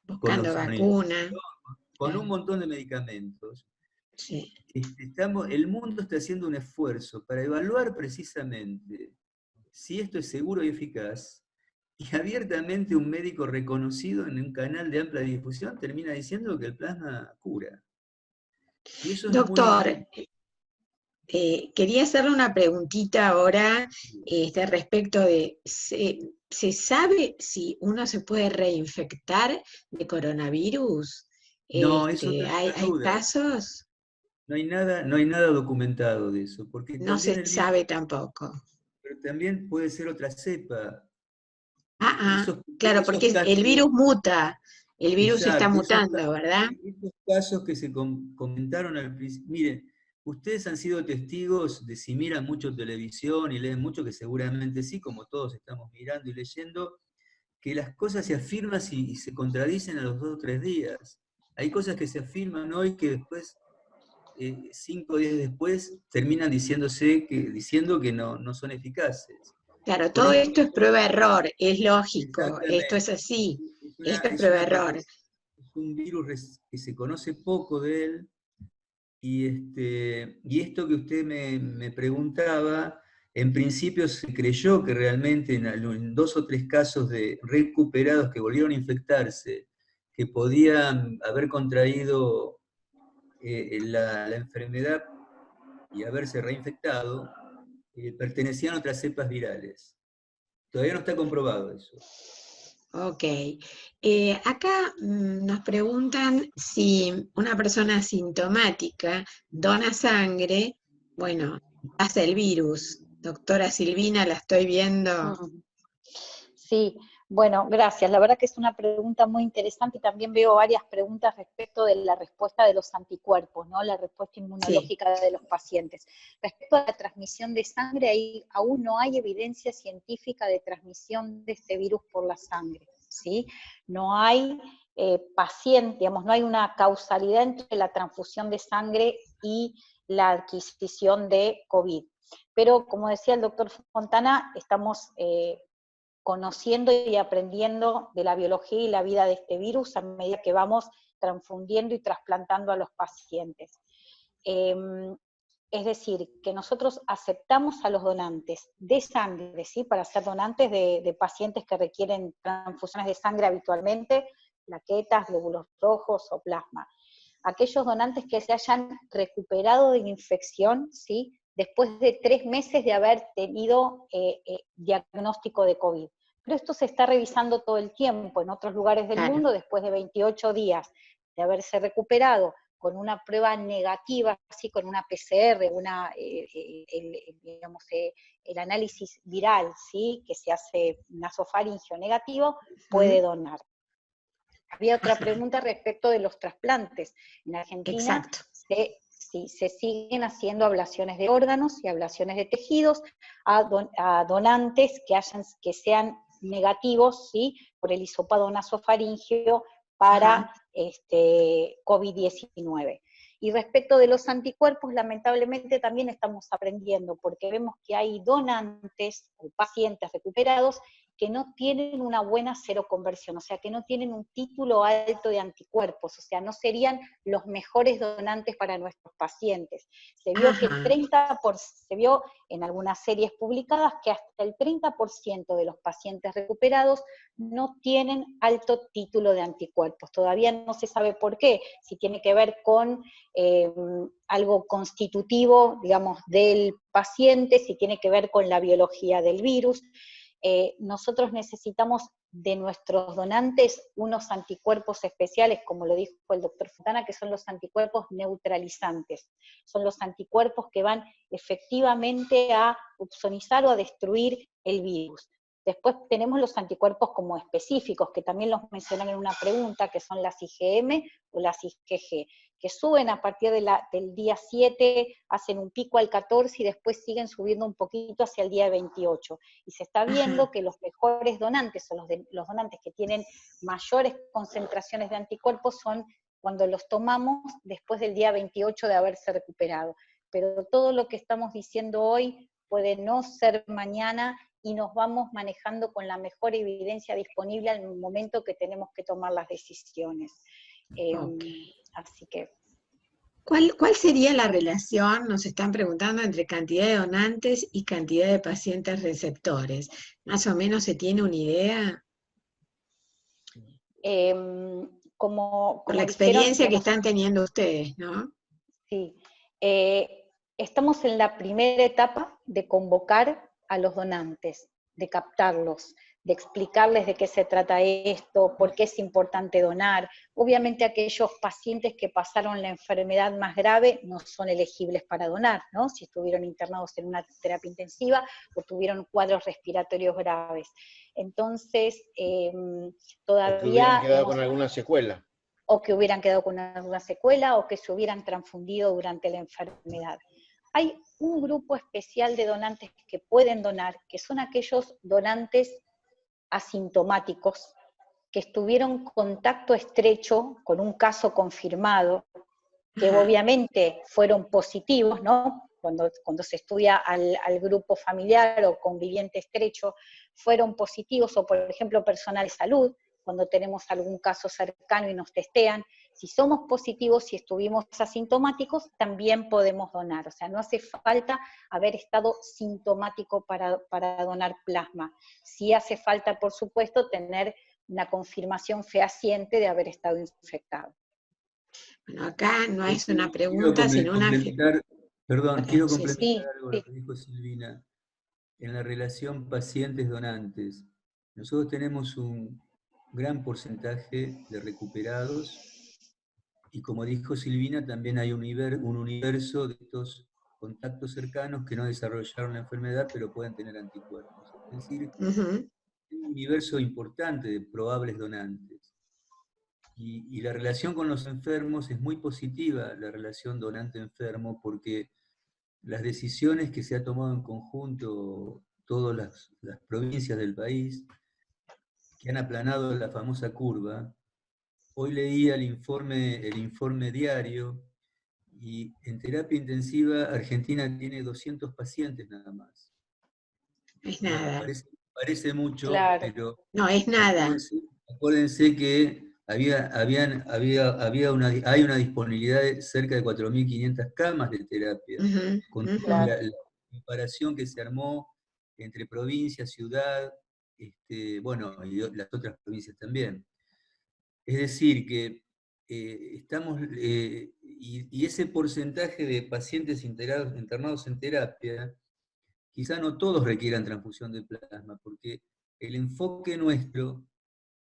buscando vacunas, con un montón de medicamentos. Sí. El mundo está haciendo un esfuerzo para evaluar precisamente si esto es seguro y eficaz, y abiertamente un médico reconocido en un canal de amplia difusión termina diciendo que el plasma cura. Y eso doctor, quería hacerle una preguntita ahora respecto de, ¿se sabe si uno se puede reinfectar de coronavirus? No, eso no ¿Hay casos? no hay nada documentado de eso, porque No también se el virus, sabe tampoco. pero también puede ser otra cepa. Claro, Esos porque casos, el virus muta, el virus está exacto, mutando, ¿verdad? esos casos que se comentaron al principio, miren, ustedes han sido testigos de si miran mucho televisión y leen mucho, que seguramente sí, como todos estamos mirando y leyendo, que las cosas se afirman y se contradicen a los 2 o 3 días. Hay cosas que se afirman hoy que después, 5 días después, terminan diciendo que no son eficaces. Claro, Por todo esto, esto es prueba-error, es lógico, esto es exactamente, así, esto es es prueba-error. un virus que se conoce poco de él, y esto que usted me preguntaba, en principio se creyó que realmente en 2 o 3 casos de recuperados que volvieron a infectarse, que podían haber contraído la enfermedad y haberse reinfectado, pertenecían a otras cepas virales. Todavía no está comprobado eso. Ok. Acá nos preguntan si una persona asintomática dona sangre, bueno, hace el virus. Doctora Silvina, la estoy viendo. Sí, bueno, gracias. La verdad que es una pregunta muy interesante y también veo varias preguntas respecto de la respuesta de los anticuerpos, ¿no? La respuesta inmunológica de los pacientes. Respecto a la transmisión de sangre, ahí aún no hay evidencia científica de transmisión de este virus por la sangre, ¿sí? No hay paciente, digamos, no hay una causalidad entre la transfusión de sangre y la adquisición de COVID. Pero, como decía el doctor Fontana, estamos conociendo y aprendiendo de la biología y la vida de este virus a medida que vamos transfundiendo y trasplantando a los pacientes. Es decir, que nosotros aceptamos a los donantes de sangre, ¿sí? Para ser donantes de pacientes que requieren transfusiones de sangre habitualmente, plaquetas, glóbulos rojos o plasma. Aquellos donantes que se hayan recuperado de la infección, ¿sí? Después de 3 meses de haber tenido diagnóstico de COVID. Pero esto se está revisando todo el tiempo en otros lugares del mundo, después de 28 días de haberse recuperado con una prueba negativa, así con una PCR, el análisis viral, ¿sí? Que se hace nasofaringeo negativo, puede donar. Había otra pregunta respecto de los trasplantes. En Argentina se siguen haciendo ablaciones de órganos y ablaciones de tejidos a donantes que sean negativos, ¿sí? Por el hisopado nasofaríngeo para COVID-19. Y respecto de los anticuerpos, lamentablemente también estamos aprendiendo, porque vemos que hay donantes o pacientes recuperados que no tienen una buena seroconversión, o sea, que no tienen un título alto de anticuerpos, o sea, no serían los mejores donantes para nuestros pacientes. Se vio se vio en algunas series publicadas que hasta el 30% de los pacientes recuperados no tienen alto título de anticuerpos. Todavía no se sabe por qué, si tiene que ver con algo constitutivo, digamos, del paciente, si tiene que ver con la biología del virus. Nosotros necesitamos de nuestros donantes unos anticuerpos especiales, como lo dijo el doctor Fontana, que son los anticuerpos neutralizantes. Son los anticuerpos que van efectivamente a opsonizar o a destruir el virus. Después tenemos los anticuerpos como específicos, que también los mencionan en una pregunta, que son las IgM o las IgG, que suben a partir del día 7, hacen un pico al 14 y después siguen subiendo un poquito hacia el día 28. Y se está viendo que los mejores donantes, o los donantes que tienen mayores concentraciones de anticuerpos, son cuando los tomamos después del día 28 de haberse recuperado. Pero todo lo que estamos diciendo hoy puede no ser mañana, y nos vamos manejando con la mejor evidencia disponible al momento que tenemos que tomar las decisiones. Así que... ¿Cuál sería la relación, nos están preguntando, entre cantidad de donantes y cantidad de pacientes receptores? ¿Más o menos se tiene una idea? Por la experiencia que están teniendo ustedes, ¿no? Sí. Estamos en la primera etapa de convocar a los donantes, de captarlos, de explicarles de qué se trata esto, por qué es importante donar. Obviamente aquellos pacientes que pasaron la enfermedad más grave no son elegibles para donar, ¿no? Si estuvieron internados en una terapia intensiva o tuvieron cuadros respiratorios graves. Entonces, todavía... O que hubieran quedado con alguna secuela. O que hubieran quedado con alguna secuela, o que se hubieran transfundido durante la enfermedad. Hay un grupo especial de donantes que pueden donar, que son aquellos donantes asintomáticos, que estuvieron en contacto estrecho con un caso confirmado, que obviamente fueron positivos, ¿no? Cuando se estudia al grupo familiar o conviviente estrecho, fueron positivos, o por ejemplo personal de salud, cuando tenemos algún caso cercano y nos testean, si somos positivos y estuvimos asintomáticos, también podemos donar. O sea, no hace falta haber estado sintomático para donar plasma. Sí hace falta, por supuesto, tener una confirmación fehaciente de haber estado infectado. Bueno, acá no es una pregunta, sino una... Perdón, quiero Sí, complementar algo lo que dijo Silvina. En la relación pacientes-donantes, nosotros tenemos un gran porcentaje de recuperados, y como dijo Silvina, también hay un universo de estos contactos cercanos que no desarrollaron la enfermedad, pero pueden tener anticuerpos. Es decir, hay un universo importante de probables donantes. Y la relación con los enfermos es muy positiva, la relación donante-enfermo, porque las decisiones que se ha tomado en conjunto todas las provincias del país, que han aplanado la famosa curva. Hoy leía el informe diario, y en terapia intensiva Argentina tiene 200 pacientes nada más. Es nada. Parece mucho, claro. pero no es nada. acuérdense que hay una disponibilidad de cerca de 4.500 camas de terapia, con toda la comparación que se armó entre provincia, ciudad, bueno, y las otras provincias también. Es decir, que estamos, y ese porcentaje de pacientes internados en terapia, quizá no todos requieran transfusión de plasma, porque el enfoque nuestro,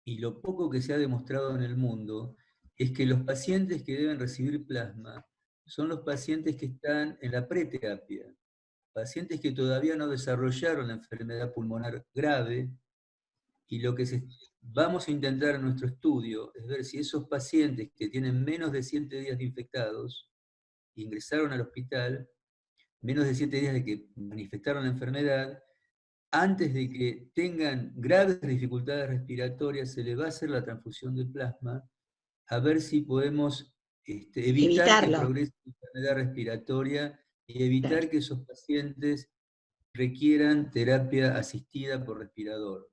y lo poco que se ha demostrado en el mundo, es que los pacientes que deben recibir plasma son los pacientes que están en la preterapia, pacientes que todavía no desarrollaron la enfermedad pulmonar grave, y lo que vamos a intentar en nuestro estudio es ver si esos pacientes que tienen menos de 7 días de infectados, ingresaron al hospital, menos de 7 días de que manifestaron la enfermedad, antes de que tengan graves dificultades respiratorias, se les va a hacer la transfusión de plasma, a ver si podemos evitar que progrese la enfermedad respiratoria y evitar que esos pacientes requieran terapia asistida por respirador.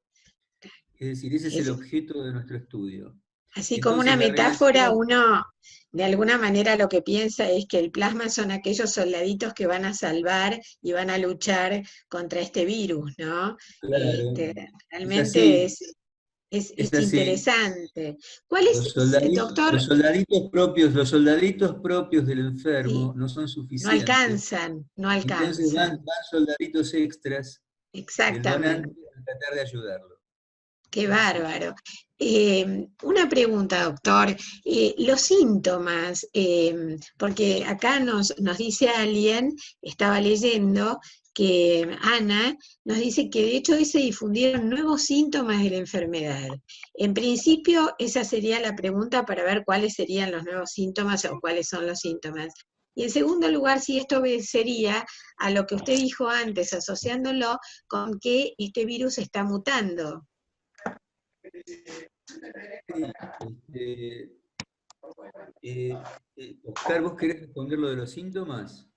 Es decir, ese es el objeto de nuestro estudio. Así como una metáfora, uno de alguna manera lo que piensa es que el plasma son aquellos soldaditos que van a salvar y van a luchar contra este virus, ¿no? Claro, realmente es interesante. ¿Cuál es, doctor? Los soldaditos propios del enfermo no son suficientes. No alcanzan. Entonces van soldaditos extras. Exactamente. A tratar de ayudarlo. Qué bárbaro. Una pregunta, doctor. Los síntomas, porque acá nos dice alguien, estaba leyendo, que Ana nos dice que de hecho hoy se difundieron nuevos síntomas de la enfermedad. En principio, esa sería la pregunta para ver cuáles serían los nuevos síntomas o cuáles son los síntomas. Y en segundo lugar, si esto obedecería a lo que usted dijo antes, asociándolo con que este virus está mutando. Oscar, ¿vos querés responder lo de los síntomas?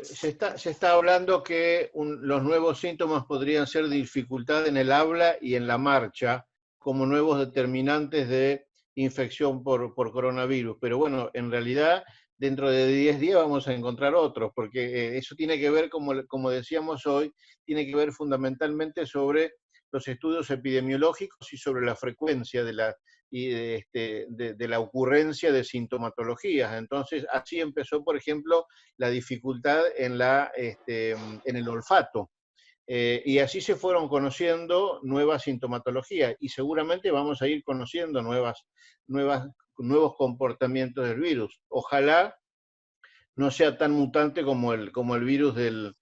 Se está hablando que los nuevos síntomas podrían ser dificultad en el habla y en la marcha, como nuevos determinantes de infección por coronavirus. Pero bueno, en realidad, dentro de 10 días vamos a encontrar otros, porque eso tiene que ver, como decíamos hoy, tiene que ver fundamentalmente sobre los estudios epidemiológicos y sobre la frecuencia de la ocurrencia de sintomatologías. Entonces, así empezó, por ejemplo, la dificultad en el olfato. Y así se fueron conociendo nuevas sintomatologías y seguramente vamos a ir conociendo nuevos comportamientos del virus. Ojalá no sea tan mutante como el virus de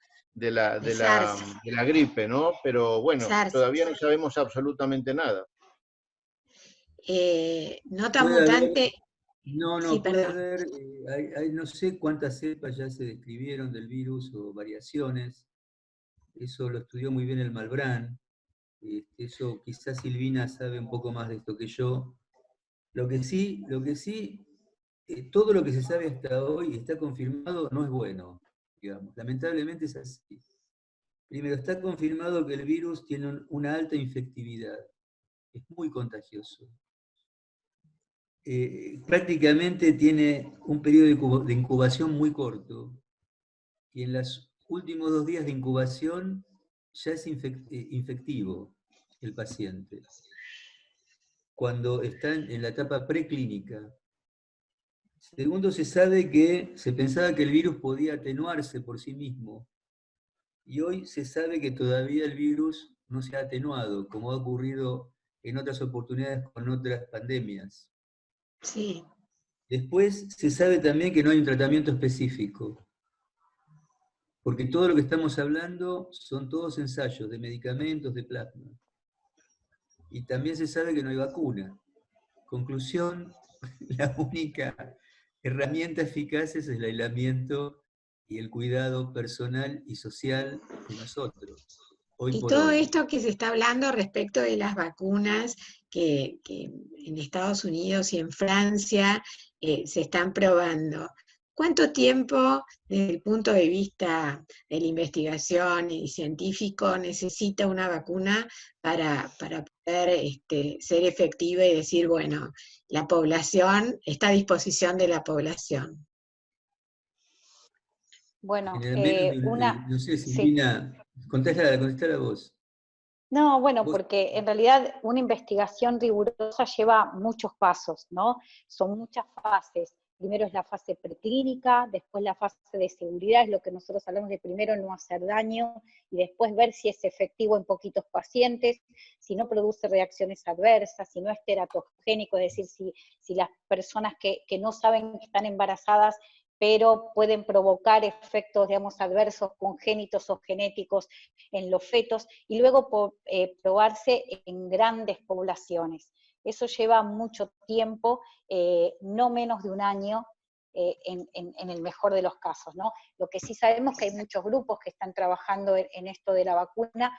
SARS. la gripe, ¿no? Pero bueno, SARS. todavía no sabemos absolutamente nada. No tan Puede haber, mutante. no, Sí, puede perdón. haber, no sé cuántas cepas ya se describieron del virus o variaciones. Eso lo estudió muy bien el Malbrán. Eso quizás Silvina sabe un poco más de esto que yo. Lo que sí, todo lo que se sabe hasta hoy está confirmado, no es bueno, digamos. Lamentablemente es así. Primero, está confirmado que el virus tiene una alta infectividad, es muy contagioso. Prácticamente tiene un periodo de incubación muy corto, y en los últimos 2 días de incubación ya es infectivo el paciente, cuando está en la etapa preclínica. Segundo, se pensaba que el virus podía atenuarse por sí mismo, y hoy se sabe que todavía el virus no se ha atenuado, como ha ocurrido en otras oportunidades con otras pandemias. Sí. Después se sabe también que no hay un tratamiento específico, porque todo lo que estamos hablando son todos ensayos de medicamentos, de plasma. Y también se sabe que no hay vacuna. Conclusión, la única herramienta eficaz es el aislamiento y el cuidado personal y social de nosotros, hoy Y por todo hoy. esto que se está hablando respecto de las vacunas que en Estados Unidos y en Francia se están probando. ¿Cuánto tiempo, desde el punto de vista de la investigación y científico, necesita una vacuna para poder ser efectiva y decir, bueno, la población está a disposición de la población? Bueno, No sé, sí. Silvina, contestala vos. No, bueno, Vos, porque en realidad una investigación rigurosa lleva muchos pasos, ¿no? Son muchas fases. Primero es la fase preclínica, después la fase de seguridad, es lo que nosotros hablamos de primero no hacer daño, y después ver si es efectivo en poquitos pacientes, si no produce reacciones adversas, si no es teratogénico, es decir, si las personas que no saben que están embarazadas, pero pueden provocar efectos, digamos, adversos congénitos o genéticos en los fetos, y luego probarse en grandes poblaciones. Eso lleva mucho tiempo, no menos de un año, en el mejor de los casos, ¿no? Lo que sí sabemos es que hay muchos grupos que están trabajando en esto de la vacuna.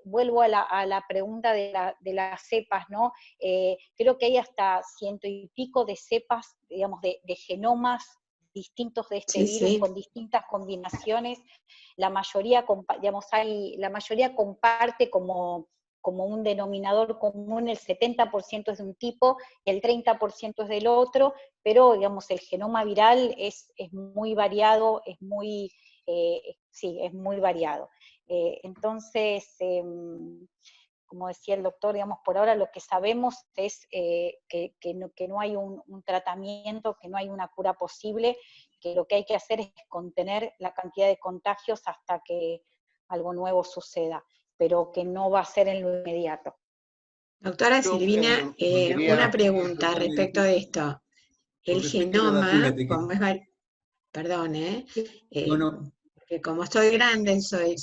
Vuelvo a la pregunta de las cepas, ¿no? Creo que hay hasta 100 y pico de cepas, digamos, de genomas distintos de este Sí, virus, sí. con distintas combinaciones. La mayoría, digamos, la mayoría comparte como un denominador común, el 70% es de un tipo y el 30% es del otro, pero digamos el genoma viral es muy variado, sí, es muy variado. Entonces, como decía el doctor, digamos, por ahora lo que sabemos es que no hay un tratamiento, que no hay una cura posible, que lo que hay que hacer es contener la cantidad de contagios hasta que algo nuevo suceda, pero que no va a ser en lo inmediato. Doctora Yo Silvina, quería, una pregunta respecto de esto. con El respecto a la vacuna, genoma, perdón, no, no, que como estoy grande, soy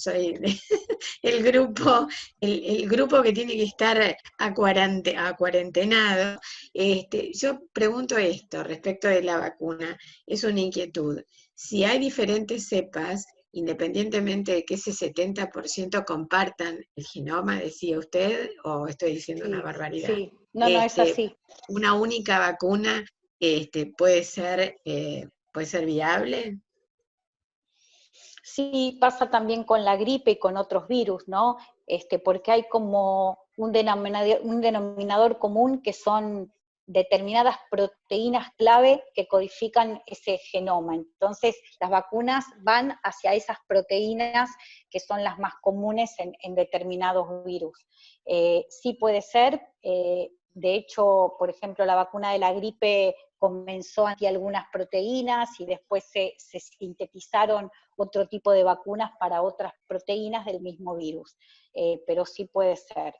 el grupo, el grupo que tiene que estar acuarentenado. Yo pregunto esto respecto de la vacuna, es una inquietud. Si hay diferentes cepas, independientemente de que ese 70% compartan el genoma, decía usted, o estoy diciendo una Sí, barbaridad, sí, no, es así. una única vacuna puede ser viable. Sí, pasa también con la gripe y con otros virus, ¿no? Porque hay como un denominador común que son determinadas proteínas clave que codifican ese genoma. Entonces, las vacunas van hacia esas proteínas que son las más comunes en determinados virus. Sí puede ser, De hecho, por ejemplo, la vacuna de la gripe comenzó anti algunas proteínas y después se sintetizaron otro tipo de vacunas para otras proteínas del mismo virus. Pero sí puede ser.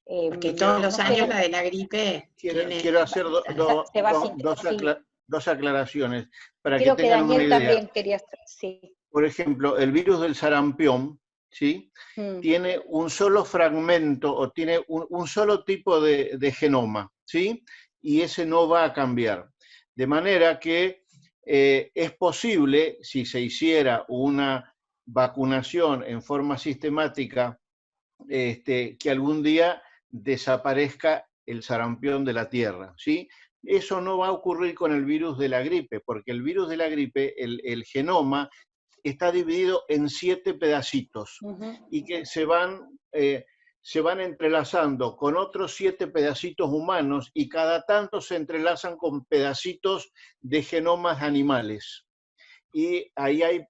Porque todos los no años sé, la de la gripe Quiero hacer se va dos aclaraciones para que creo que tengan una Daniel idea. también quería hacer, sí. Por ejemplo, el virus del sarampión, ¿sí? Tiene un solo fragmento o tiene un solo tipo de genoma, ¿sí? Y ese no va a cambiar. De manera que es posible, si se hiciera una vacunación en forma sistemática, que algún día desaparezca el sarampión de la Tierra, ¿sí? Eso no va a ocurrir con el virus de la gripe, porque el virus de la gripe, el genoma, está dividido en 7 pedacitos y que se van entrelazando con otros 7 pedacitos humanos y cada tanto se entrelazan con pedacitos de genomas animales. Y ahí hay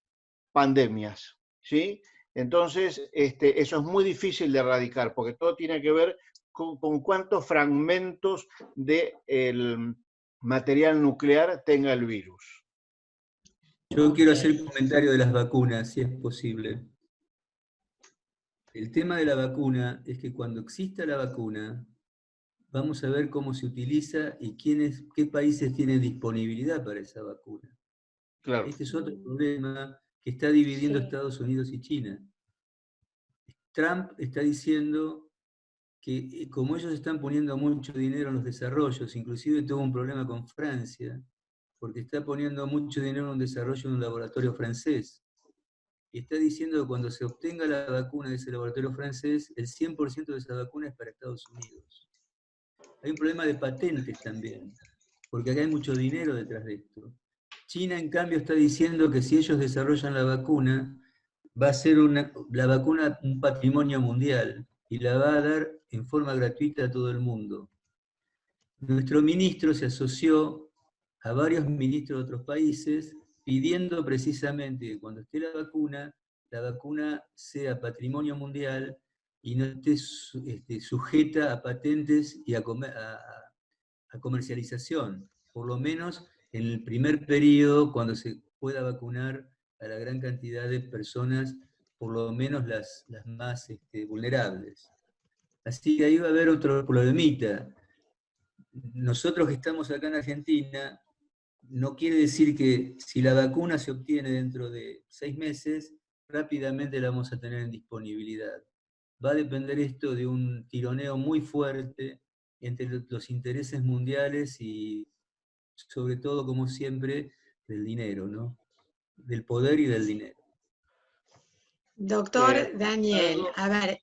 pandemias, ¿sí? Entonces, eso es muy difícil de erradicar porque todo tiene que ver con cuántos fragmentos del material nuclear tenga el virus. Yo quiero hacer un comentario de las vacunas, si es posible. El tema de la vacuna es que cuando exista la vacuna, vamos a ver cómo se utiliza y qué países tienen disponibilidad para esa vacuna. Claro. Este es otro problema que está dividiendo Estados Unidos y China. Trump está diciendo que como ellos están poniendo mucho dinero en los desarrollos, inclusive tuvo un problema con Francia, porque está poniendo mucho dinero en un desarrollo en un laboratorio francés. Y está diciendo que cuando se obtenga la vacuna de ese laboratorio francés, el 100% de esa vacuna es para Estados Unidos. Hay un problema de patentes también, porque acá hay mucho dinero detrás de esto. China, en cambio, está diciendo que si ellos desarrollan la vacuna, va a ser la vacuna un patrimonio mundial y la va a dar en forma gratuita a todo el mundo. Nuestro ministro se asoció a varios ministros de otros países pidiendo precisamente que cuando esté la vacuna sea patrimonio mundial y no esté sujeta a patentes y a comercialización, por lo menos en el primer periodo, cuando se pueda vacunar a la gran cantidad de personas, por lo menos las más vulnerables. Así que ahí va a haber otro problemita. Nosotros que estamos acá en Argentina, no quiere decir que si la vacuna se obtiene dentro de 6 meses, rápidamente la vamos a tener en disponibilidad. Va a depender esto de un tironeo muy fuerte entre los intereses mundiales y, sobre todo, como siempre, del dinero, ¿no? Del poder y del dinero. Doctor Daniel, a ver,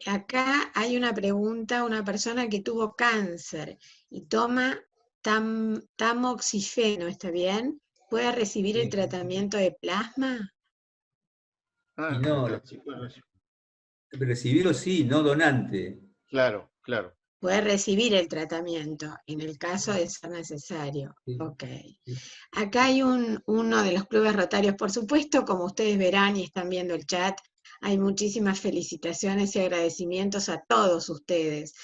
acá hay una pregunta, una persona que tuvo cáncer y toma tamoxifeno, ¿está bien? ¿Puede recibir el tratamiento de plasma? Y no, recibirlo sí, no donante. Claro, claro. Puede recibir el tratamiento en el caso de ser necesario. Sí. Ok. Acá hay uno de los clubes rotarios, por supuesto, como ustedes verán y están viendo el chat, hay muchísimas felicitaciones y agradecimientos a todos ustedes.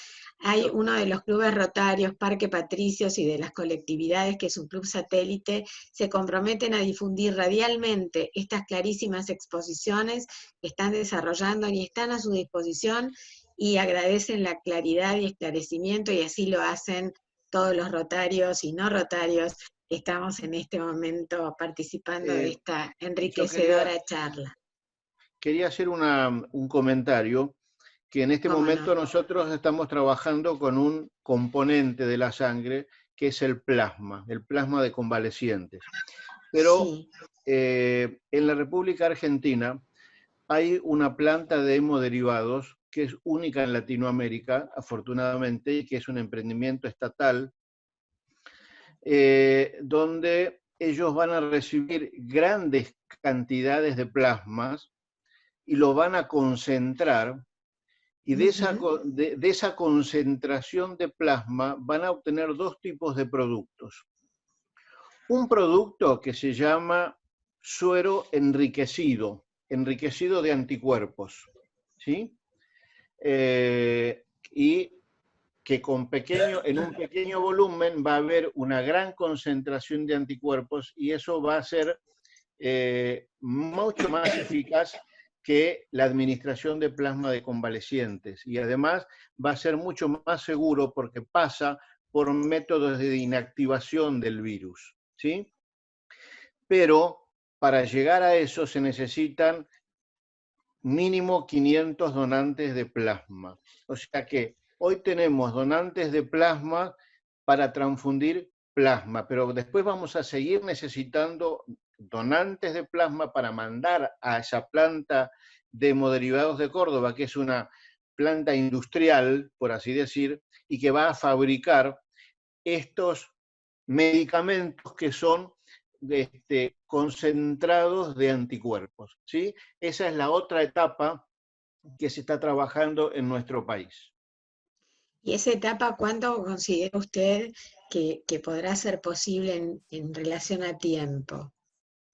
Hay uno de los clubes rotarios, Parque Patricios, y de las colectividades que es un club satélite, se comprometen a difundir radialmente estas clarísimas exposiciones que están desarrollando y están a su disposición, y agradecen la claridad y esclarecimiento, y así lo hacen todos los rotarios y no rotarios que estamos en este momento participando de esta enriquecedora charla. Quería hacer un comentario, que en este momento nosotros estamos trabajando con un componente de la sangre que es el plasma de convalecientes. Pero en la República Argentina hay una planta de hemoderivados que es única en Latinoamérica, afortunadamente, y que es un emprendimiento estatal, donde ellos van a recibir grandes cantidades de plasmas y lo van a concentrar, y de esa concentración de plasma van a obtener 2 tipos de productos. Un producto que se llama suero enriquecido de anticuerpos, ¿sí? Y que en un pequeño volumen va a haber una gran concentración de anticuerpos y eso va a ser mucho más eficaz que la administración de plasma de convalecientes. Y además va a ser mucho más seguro porque pasa por métodos de inactivación del virus, ¿sí? Pero para llegar a eso se necesitan mínimo 500 donantes de plasma. O sea que hoy tenemos donantes de plasma para transfundir plasma, pero después vamos a seguir necesitando donantes de plasma para mandar a esa planta de hemoderivados de Córdoba, que es una planta industrial, por así decir, y que va a fabricar estos medicamentos que son concentrados de anticuerpos, ¿sí? Esa es la otra etapa que se está trabajando en nuestro país. ¿Y esa etapa cuándo considera usted que podrá ser posible en relación a tiempo?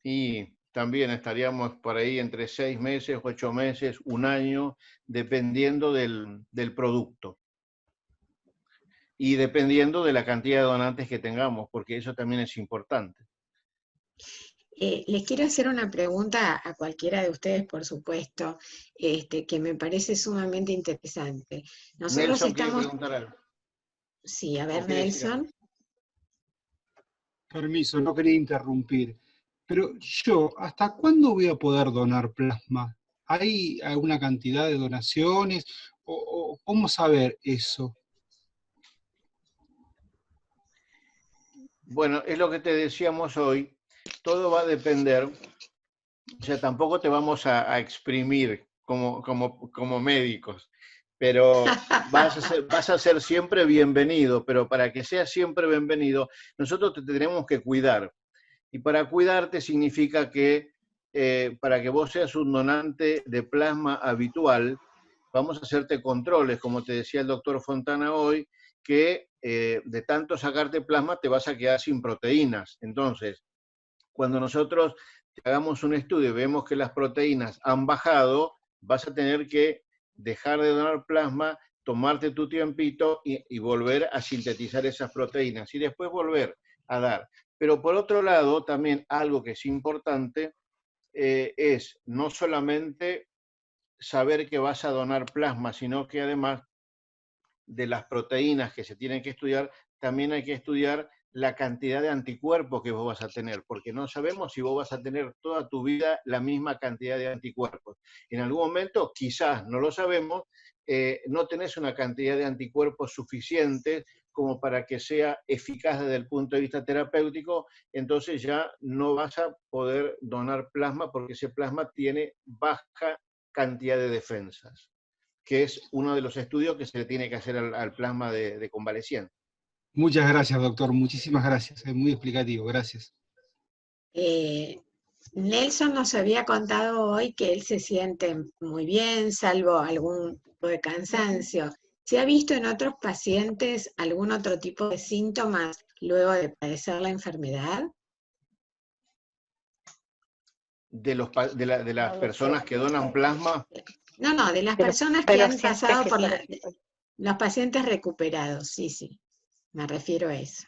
Y también estaríamos por ahí entre 6 meses, 8 meses, 1 año, dependiendo del producto. Y dependiendo de la cantidad de donantes que tengamos, porque eso también es importante. Les quiero hacer una pregunta a cualquiera de ustedes, por supuesto, que me parece sumamente interesante. Nosotros Nelson quiere estamos... preguntar algo. Sí, a ver, quiere decir algo. Nelson. Permiso, no quería interrumpir. Pero yo, ¿hasta cuándo voy a poder donar plasma? ¿Hay alguna cantidad de donaciones? ¿O cómo saber eso? Bueno, es lo que te decíamos hoy. Todo va a depender, o sea, tampoco te vamos a exprimir como médicos, pero vas a ser siempre bienvenido, pero para que seas siempre bienvenido, nosotros te tenemos que cuidar. Y para cuidarte significa que para que vos seas un donante de plasma habitual, vamos a hacerte controles, como te decía el doctor Fontana hoy, que de tanto sacarte plasma te vas a quedar sin proteínas. Entonces, cuando nosotros hagamos un estudio y vemos que las proteínas han bajado, vas a tener que dejar de donar plasma, tomarte tu tiempito y volver a sintetizar esas proteínas y después volver a dar. Pero por otro lado, también algo que es importante es no solamente saber que vas a donar plasma, sino que además de las proteínas que se tienen que estudiar, también hay que estudiar la cantidad de anticuerpos que vos vas a tener, porque no sabemos si vos vas a tener toda tu vida la misma cantidad de anticuerpos. En algún momento, quizás, no lo sabemos, no tenés una cantidad de anticuerpos suficiente como para que sea eficaz desde el punto de vista terapéutico, entonces ya no vas a poder donar plasma porque ese plasma tiene baja cantidad de defensas, que es uno de los estudios que se le tiene que hacer al plasma de convaleciente. Muchas gracias, doctor. Muchísimas gracias. Es muy explicativo. Gracias. Nelson nos había contado hoy que él se siente muy bien, salvo algún tipo de cansancio. ¿Se ha visto en otros pacientes algún otro tipo de síntomas luego de padecer la enfermedad? De las personas que donan plasma. No, de las personas que han pasado por los pacientes recuperados, sí, me refiero a eso.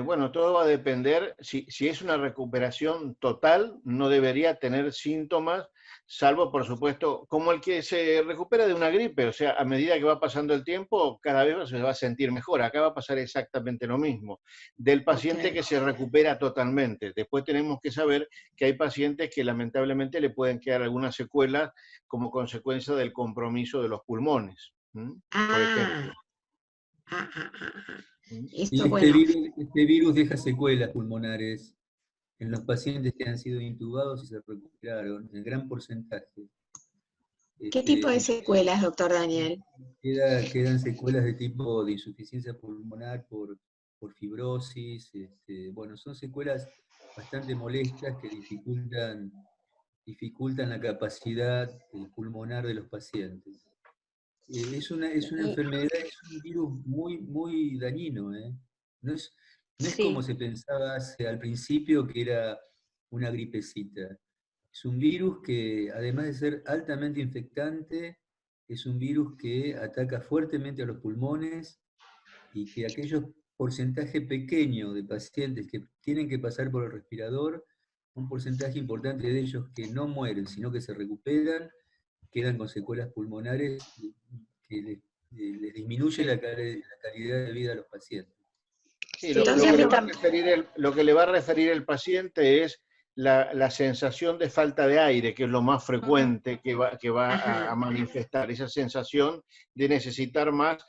Bueno, todo va a depender, si es una recuperación total, no debería tener síntomas, salvo, por supuesto, como el que se recupera de una gripe, o sea, a medida que va pasando el tiempo, cada vez se va a sentir mejor. Acá va a pasar exactamente lo mismo. Del paciente que se recupera totalmente. Después tenemos que saber que hay pacientes que lamentablemente le pueden quedar algunas secuelas como consecuencia del compromiso de los pulmones, por ejemplo. Esto, bueno. Este virus deja secuelas pulmonares en los pacientes que han sido intubados y se recuperaron, en gran porcentaje. ¿Qué tipo de secuelas, doctor Daniel? Quedan secuelas de tipo de insuficiencia pulmonar por fibrosis. Bueno, son secuelas bastante molestas que dificultan la capacidad pulmonar de los pacientes. Es una enfermedad, es un virus muy dañino. No es como se pensaba al principio que era una gripecita. Es un virus que, además de ser altamente infectante, es un virus que ataca fuertemente a los pulmones y que aquellos porcentaje pequeño de pacientes que tienen que pasar por el respirador, un porcentaje importante de ellos que no mueren, sino que se recuperan, quedan con secuelas pulmonares que les disminuye la calidad de vida a los pacientes. Sí, Entonces, lo que le va a referir el paciente es la sensación de falta de aire, que es lo más frecuente que va a manifestar, esa sensación de necesitar más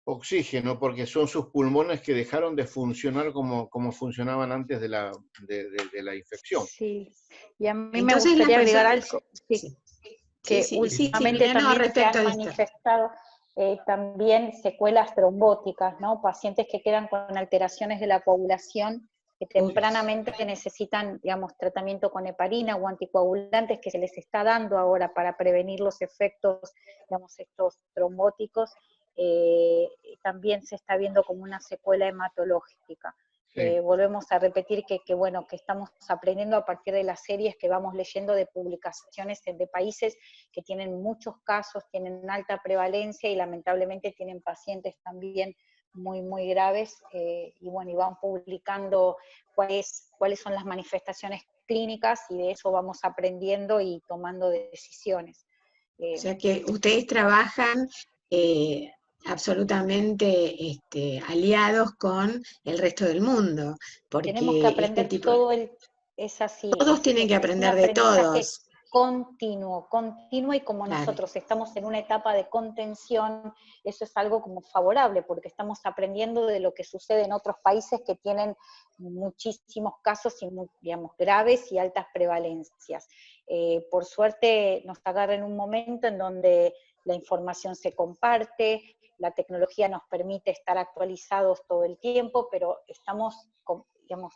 oxígeno, porque son sus pulmones que dejaron de funcionar como funcionaban antes de la infección. Sí, y a mí me entonces gustaría agregar personas, algo, sí, sí, que sí, últimamente Silvina, no, también se respecto han a esto. manifestado también secuelas trombóticas, ¿no? Pacientes que quedan con alteraciones de la coagulación, que tempranamente necesitan, digamos, tratamiento con heparina o anticoagulantes que se les está dando ahora para prevenir los efectos, digamos, estos trombóticos, también se está viendo como una secuela hematológica. Sí. Volvemos a repetir que bueno, que estamos aprendiendo a partir de las series que vamos leyendo de publicaciones de países que tienen muchos casos, tienen alta prevalencia y lamentablemente tienen pacientes también muy, muy graves, y bueno, y van publicando cuáles son las manifestaciones clínicas y de eso vamos aprendiendo y tomando decisiones. O sea que ustedes trabajan absolutamente aliados con el resto del mundo, tenemos que porque aprender es así. todos tienen que Es un aprender de aprendizaje todos. continuo, y como Claro. nosotros estamos en una etapa de contención, eso es algo como favorable, porque estamos aprendiendo de lo que sucede en otros países que tienen muchísimos casos, y digamos, graves y altas prevalencias. Por suerte nos agarra en un momento en donde la información se comparte, la tecnología nos permite estar actualizados todo el tiempo, pero estamos, digamos,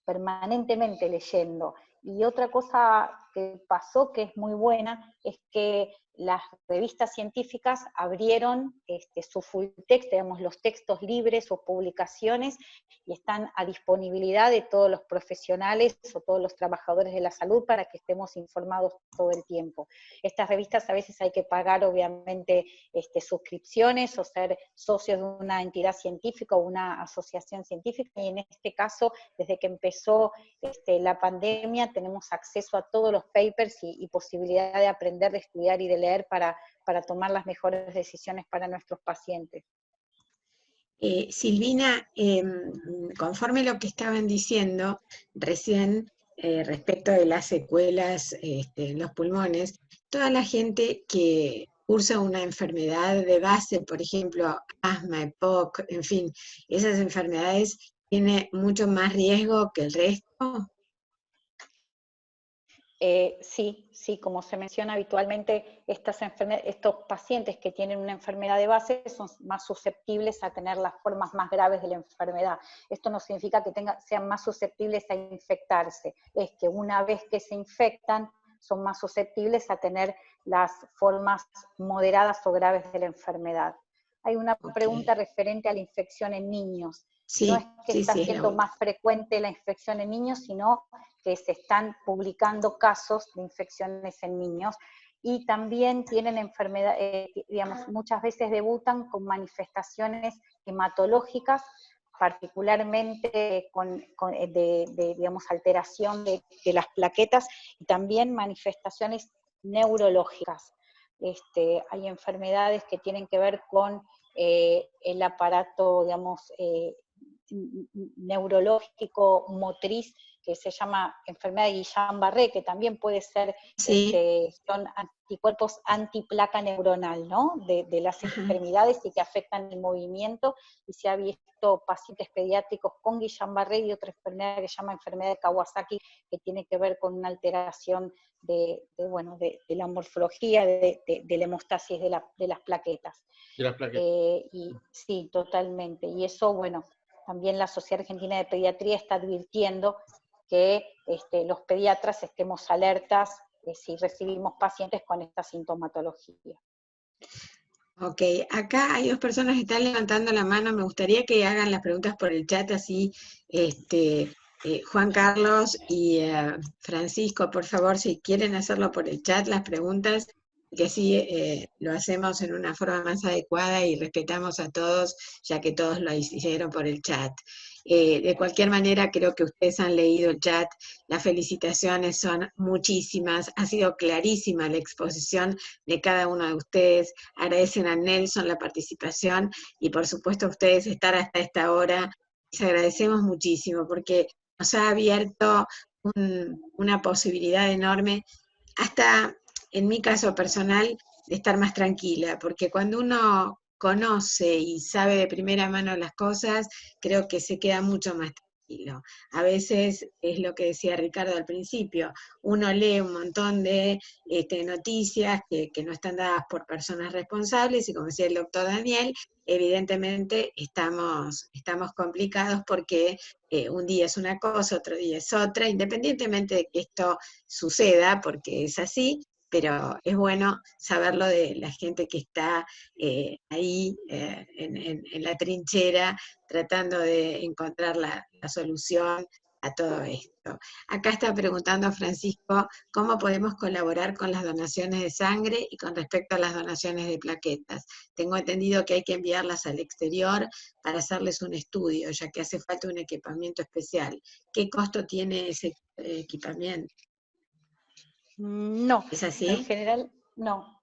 permanentemente leyendo. Y otra cosa que pasó que es muy buena es que las revistas científicas abrieron su full text, digamos, los textos libres, sus publicaciones, y están a disponibilidad de todos los profesionales o todos los trabajadores de la salud para que estemos informados todo el tiempo. Estas revistas a veces hay que pagar, obviamente, suscripciones o ser socios de una entidad científica o una asociación científica, y en este caso, desde que empezó la pandemia, tenemos acceso a todos los papers y posibilidad de aprender, de estudiar y de leer para tomar las mejores decisiones para nuestros pacientes. Silvina, conforme lo que estaban diciendo recién respecto de las secuelas en los pulmones, toda la gente que cursa una enfermedad de base, por ejemplo, asma, EPOC, en fin, esas enfermedades, ¿tiene mucho más riesgo que el resto? Sí, como se menciona habitualmente, estos pacientes que tienen una enfermedad de base son más susceptibles a tener las formas más graves de la enfermedad. Esto no significa que sean más susceptibles a infectarse, es que una vez que se infectan, son más susceptibles a tener las formas moderadas o graves de la enfermedad. Hay una pregunta referente a la infección en niños. Sí, no es que está es siendo más frecuente la infección en niños, sino que se están publicando casos de infecciones en niños, y también tienen enfermedades, digamos, muchas veces debutan con manifestaciones hematológicas, particularmente digamos, alteración de las plaquetas, y también manifestaciones neurológicas. Hay enfermedades que tienen que ver con el aparato, digamos, neurológico motriz, que se llama enfermedad de Guillain-Barré, que también puede ser, son anticuerpos antiplaca neuronal, ¿no? De las extremidades, y que afectan el movimiento, y se ha visto pacientes pediátricos con Guillain-Barré y otra enfermedad que se llama enfermedad de Kawasaki, que tiene que ver con una alteración de la morfología, de la hemostasis de las plaquetas. De las plaquetas. Sí, totalmente. Y eso, bueno, también la Sociedad Argentina de Pediatría está advirtiendo que los pediatras estemos alertas si recibimos pacientes con esta sintomatología. Ok, acá hay dos personas que están levantando la mano. Me gustaría que hagan las preguntas por el chat, así Juan Carlos y Francisco, por favor, si quieren hacerlo por el chat, las preguntas, que así lo hacemos en una forma más adecuada y respetamos a todos, ya que todos lo hicieron por el chat. De cualquier manera, creo que ustedes han leído el chat, las felicitaciones son muchísimas, ha sido clarísima la exposición de cada uno de ustedes, agradecen a Nelson la participación y por supuesto a ustedes estar hasta esta hora, les agradecemos muchísimo porque nos ha abierto una posibilidad enorme, hasta en mi caso personal, de estar más tranquila, porque cuando uno conoce y sabe de primera mano las cosas, creo que se queda mucho más tranquilo. A veces es lo que decía Ricardo al principio, uno lee un montón de noticias que no están dadas por personas responsables, y como decía el doctor Daniel, evidentemente estamos complicados porque un día es una cosa, otro día es otra, independientemente de que esto suceda, porque es así, pero es bueno saberlo de la gente que está ahí en la trinchera tratando de encontrar la solución a todo esto. Acá está preguntando Francisco, ¿cómo podemos colaborar con las donaciones de sangre y con respecto a las donaciones de plaquetas? Tengo entendido que hay que enviarlas al exterior para hacerles un estudio, ya que hace falta un equipamiento especial. ¿Qué costo tiene ese equipamiento? No, ¿Es así? en general no.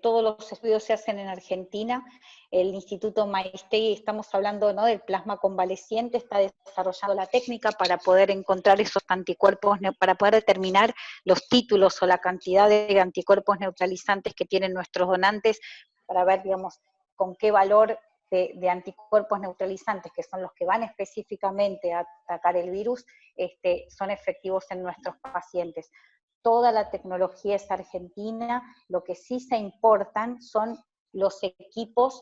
Todos los estudios se hacen en Argentina. El Instituto Maistegui, estamos hablando, ¿no?, del plasma convaleciente, está desarrollando la técnica para poder encontrar esos anticuerpos, para poder determinar los títulos o la cantidad de anticuerpos neutralizantes que tienen nuestros donantes, para ver, digamos, con qué valor de anticuerpos neutralizantes, que son los que van específicamente a atacar el virus, son efectivos en nuestros pacientes. Toda la tecnología es argentina, lo que sí se importan son los equipos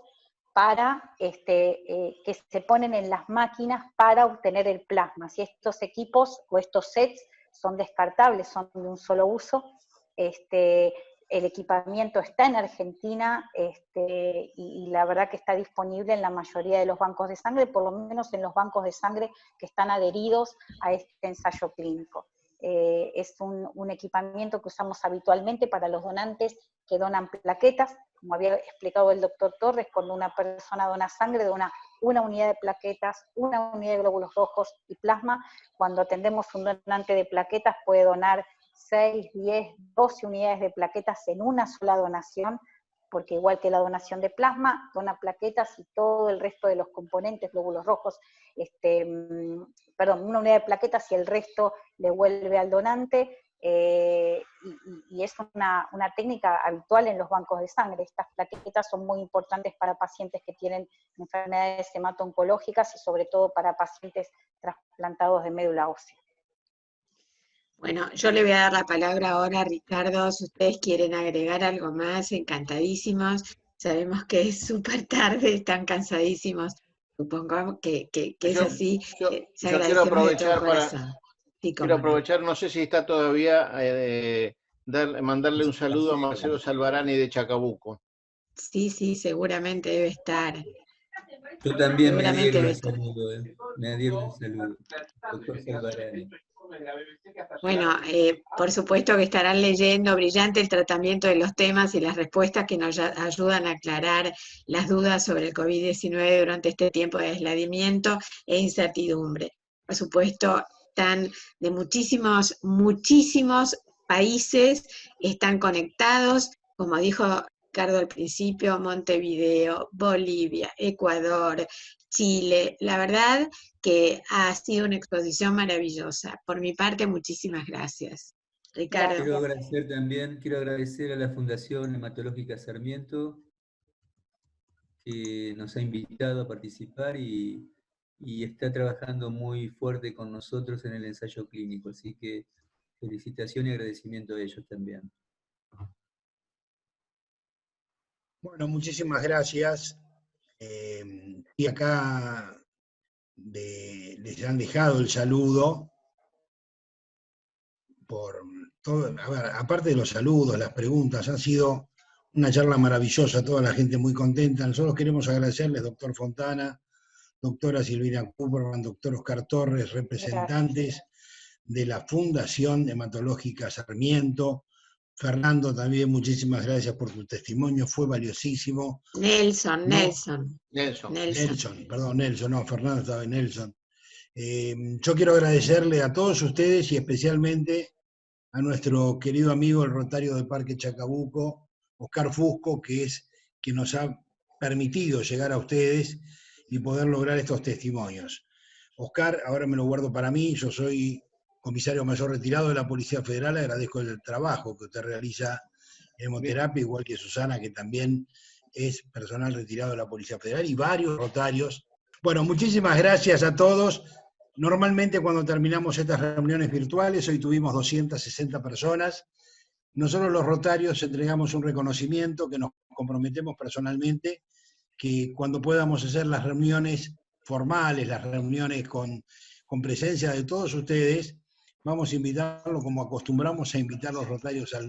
para que se ponen en las máquinas para obtener el plasma. Si estos equipos o estos sets son descartables, son de un solo uso, el equipamiento está en Argentina y la verdad que está disponible en la mayoría de los bancos de sangre, por lo menos en los bancos de sangre que están adheridos a este ensayo clínico. Es un equipamiento que usamos habitualmente para los donantes que donan plaquetas, como había explicado el doctor Torres, cuando una persona dona sangre, dona una unidad de plaquetas, una unidad de glóbulos rojos y plasma. Cuando atendemos un donante de plaquetas puede donar 6, 10, 12 unidades de plaquetas en una sola donación, porque igual que la donación de plasma, dona plaquetas y todo el resto de los componentes, glóbulos rojos, una unidad de plaquetas y el resto le vuelve al donante, y es una técnica habitual en los bancos de sangre. Estas plaquetas son muy importantes para pacientes que tienen enfermedades hemato-oncológicas y sobre todo para pacientes trasplantados de médula ósea. Bueno, yo le voy a dar la palabra ahora a Ricardo, si ustedes quieren agregar algo más, encantadísimos. Sabemos que es súper tarde, están cansadísimos. Supongo que es así. Se yo quiero aprovechar quiero aprovechar, no sé si está todavía, mandarle un saludo a Marcelo Salvarani de Chacabuco. Sí, seguramente debe estar. Yo también me adhiero al saludo, me adhiero al saludo, doctor Salvarani. Bueno, por supuesto que estarán leyendo, brillante el tratamiento de los temas y las respuestas que nos ayudan a aclarar las dudas sobre el COVID-19 durante este tiempo de aislamiento e incertidumbre. Por supuesto, están de muchísimos países, están conectados, como dijo Ricardo al principio, Montevideo, Bolivia, Ecuador, Chile. La verdad que ha sido una exposición maravillosa. Por mi parte, muchísimas gracias. Ricardo. Quiero agradecer a la Fundación Hematológica Sarmiento, que nos ha invitado a participar y está trabajando muy fuerte con nosotros en el ensayo clínico. Así que felicitación y agradecimiento a ellos también. Bueno, muchísimas gracias. Y acá les han dejado el saludo por todo. A ver, aparte de los saludos, las preguntas, ha sido una charla maravillosa, toda la gente muy contenta. Nosotros queremos agradecerles, doctor Fontana, doctora Silvina Cooperman, doctor Oscar Torres, representantes de la Fundación Hematológica Sarmiento, Fernando, también muchísimas gracias por tu testimonio, fue valiosísimo. Nelson, No, Nelson. Nelson, no, Fernando estaba en Nelson. Yo quiero agradecerle a todos ustedes y especialmente a nuestro querido amigo el Rotario del Parque Chacabuco, Oscar Fusco, que es quien nos ha permitido llegar a ustedes y poder lograr estos testimonios. Oscar, ahora me lo guardo para mí, yo soy comisario mayor retirado de la Policía Federal, agradezco el trabajo que usted realiza en hemoterapia, igual que Susana, que también es personal retirado de la Policía Federal, y varios rotarios. Bueno, muchísimas gracias a todos. Normalmente cuando terminamos estas reuniones virtuales, hoy tuvimos 260 personas, nosotros los rotarios entregamos un reconocimiento que nos comprometemos personalmente, que cuando podamos hacer las reuniones formales, las reuniones con presencia de todos ustedes, vamos a invitarlo como acostumbramos a invitar a los rotarios a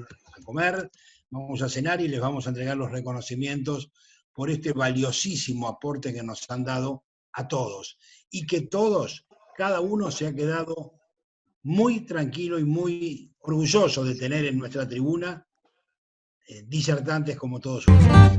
comer, vamos a cenar y les vamos a entregar los reconocimientos por este valiosísimo aporte que nos han dado a todos. Y que todos, cada uno se ha quedado muy tranquilo y muy orgulloso de tener en nuestra tribuna disertantes como todos ustedes.